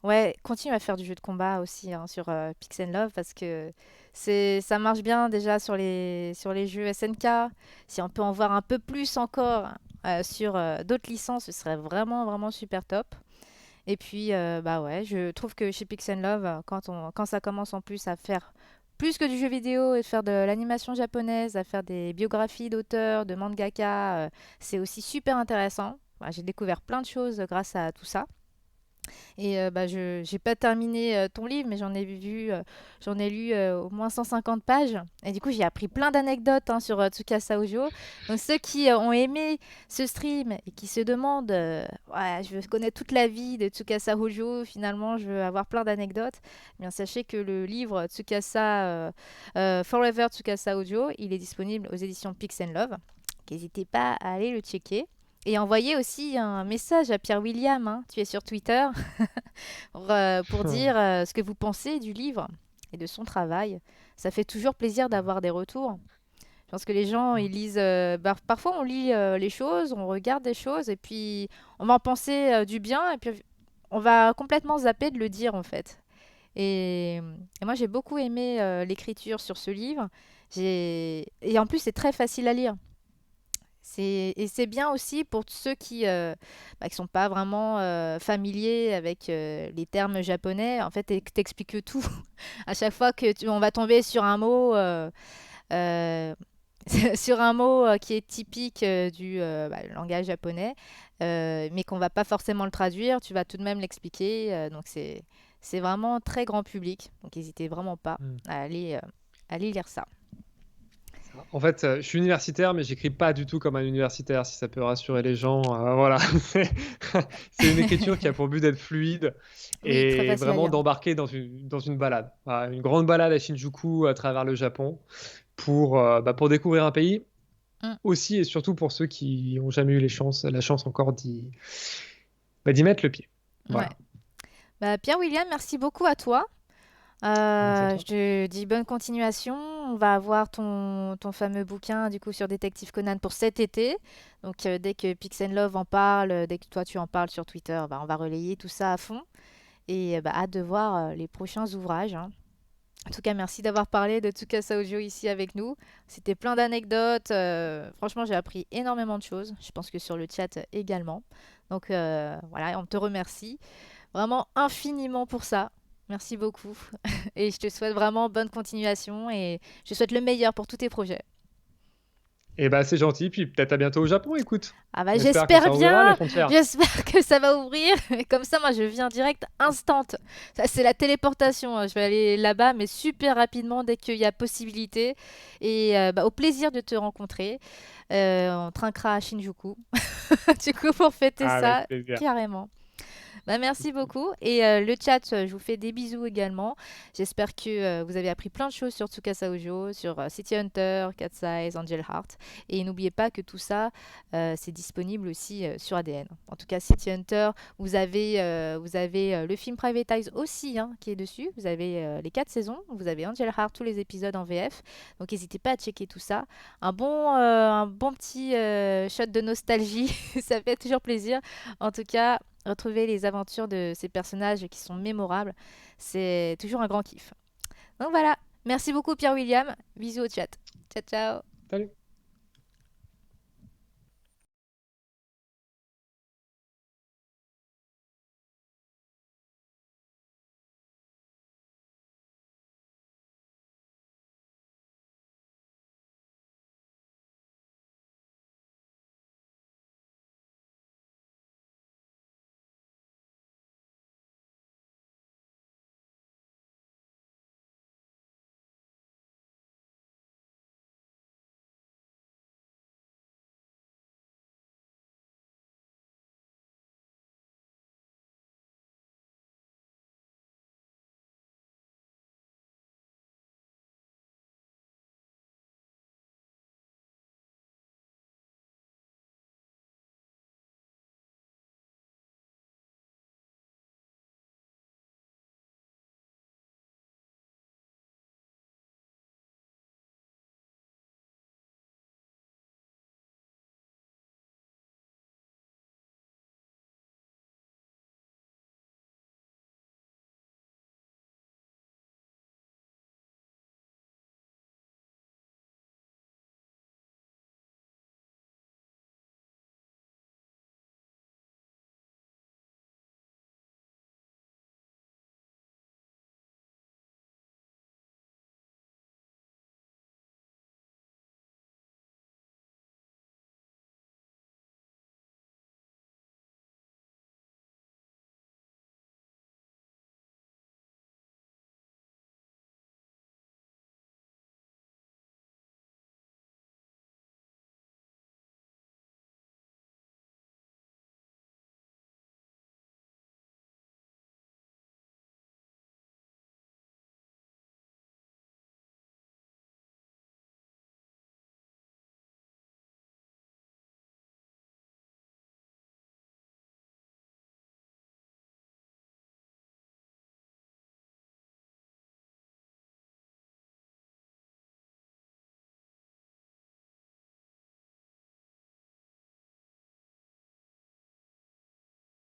ouais, continue à faire du jeu de combat aussi hein, sur Pix and Love parce que ça marche bien déjà sur les jeux SNK. Si on peut en voir un peu plus encore sur d'autres licences, ce serait vraiment super top. Et puis, bah ouais, je trouve que chez Pix and Love, quand ça commence en plus à faire plus que du jeu vidéo et de faire de l'animation japonaise, à faire des biographies d'auteurs, de mangaka, c'est aussi super intéressant. Bah, j'ai découvert plein de choses grâce à tout ça. Et bah, je j'ai pas terminé ton livre, mais j'en ai lu au moins 150 pages. Et du coup, j'ai appris plein d'anecdotes hein, sur Tsukasa Ojo. Donc, ceux qui ont aimé ce stream et qui se demandent, ouais, je veux connaître toute la vie de Tsukasa Ojo, finalement, je veux avoir plein d'anecdotes, eh bien, sachez que le livre Forever Tsukasa Ojo, il est disponible aux éditions Pix and Love. N'hésitez pas à aller le checker. Et envoyer aussi un message à Pierre William, hein. Tu es sur Twitter pour dire ce que vous pensez du livre et de son travail. Ça fait toujours plaisir d'avoir des retours. Je pense que les gens, ils lisent. Parfois, on lit les choses, on regarde des choses, et puis on va en penser du bien, et puis on va complètement zapper de le dire, en fait. Et moi, j'ai beaucoup aimé l'écriture sur ce livre. Et en plus, c'est très facile à lire. Et c'est bien aussi pour ceux qui sont pas vraiment familiers avec les termes japonais. En fait, t'expliques tout. À chaque fois on va tomber sur un mot, euh, sur un mot qui est typique du langage japonais, mais qu'on va pas forcément le traduire, tu vas tout de même l'expliquer. Donc c'est vraiment très grand public. Donc n'hésitez vraiment pas à aller lire ça. En fait, je suis universitaire, mais j'écris pas du tout comme un universitaire, si ça peut rassurer les gens. Voilà, c'est c'est une écriture qui a pour but d'être fluide Oui, très et facile à vraiment lire. d'embarquer dans une balade. Voilà, une grande balade à Shinjuku à travers le Japon pour découvrir un pays Mm, aussi et surtout pour ceux qui ont jamais eu la chance encore d'y mettre le pied. ouais. Voilà. Bah, Pierre William, merci beaucoup à toi. Merci à toi. Je te dis bonne continuation. On va avoir ton fameux bouquin du coup sur Détective Conan pour cet été. Donc dès que Pix and Love en parle, dès que toi tu en parles sur Twitter, bah, on va relayer tout ça à fond. Et bah, hâte de voir les prochains ouvrages, hein. En tout cas, merci d'avoir parlé de Tsukasa Ojo ici avec nous. C'était plein d'anecdotes. Franchement, j'ai appris énormément de choses. Je pense que sur le chat également. Donc voilà, on te remercie vraiment infiniment pour ça. Merci beaucoup. Et je te souhaite vraiment bonne continuation et je souhaite le meilleur pour tous tes projets. Et bah c'est gentil, puis peut-être à bientôt au Japon, écoute. Ah bah J'espère que j'espère ça ouvrira les bien, frontières. j'espère que ça va ouvrir. Et comme ça, moi je viens direct, instant. Ça c'est la téléportation, hein. Je vais aller là-bas, mais super rapidement dès qu'il y a possibilité. Et bah, au plaisir de te rencontrer. On trinquera à Shinjuku. Du coup, pour fêter Avec ça, plaisir. carrément. Bah, merci beaucoup. Et le chat, je vous fais des bisous également. J'espère que vous avez appris plein de choses sur Tsukasa Ojo, sur City Hunter, Cat's Eyes, Angel Heart. Et n'oubliez pas que tout ça, c'est disponible aussi sur ADN. En tout cas, City Hunter, vous avez le film Private Eyes aussi hein, qui est dessus. Vous avez les 4 saisons. Vous avez Angel Heart, tous les épisodes en VF. Donc n'hésitez pas à checker tout ça. Un bon petit shot de nostalgie, ça fait toujours plaisir. En tout cas, retrouver les aventures de ces personnages qui sont mémorables, c'est toujours un grand kiff. Donc voilà, merci beaucoup Pierre-William, bisous au chat. Ciao ciao. Salut.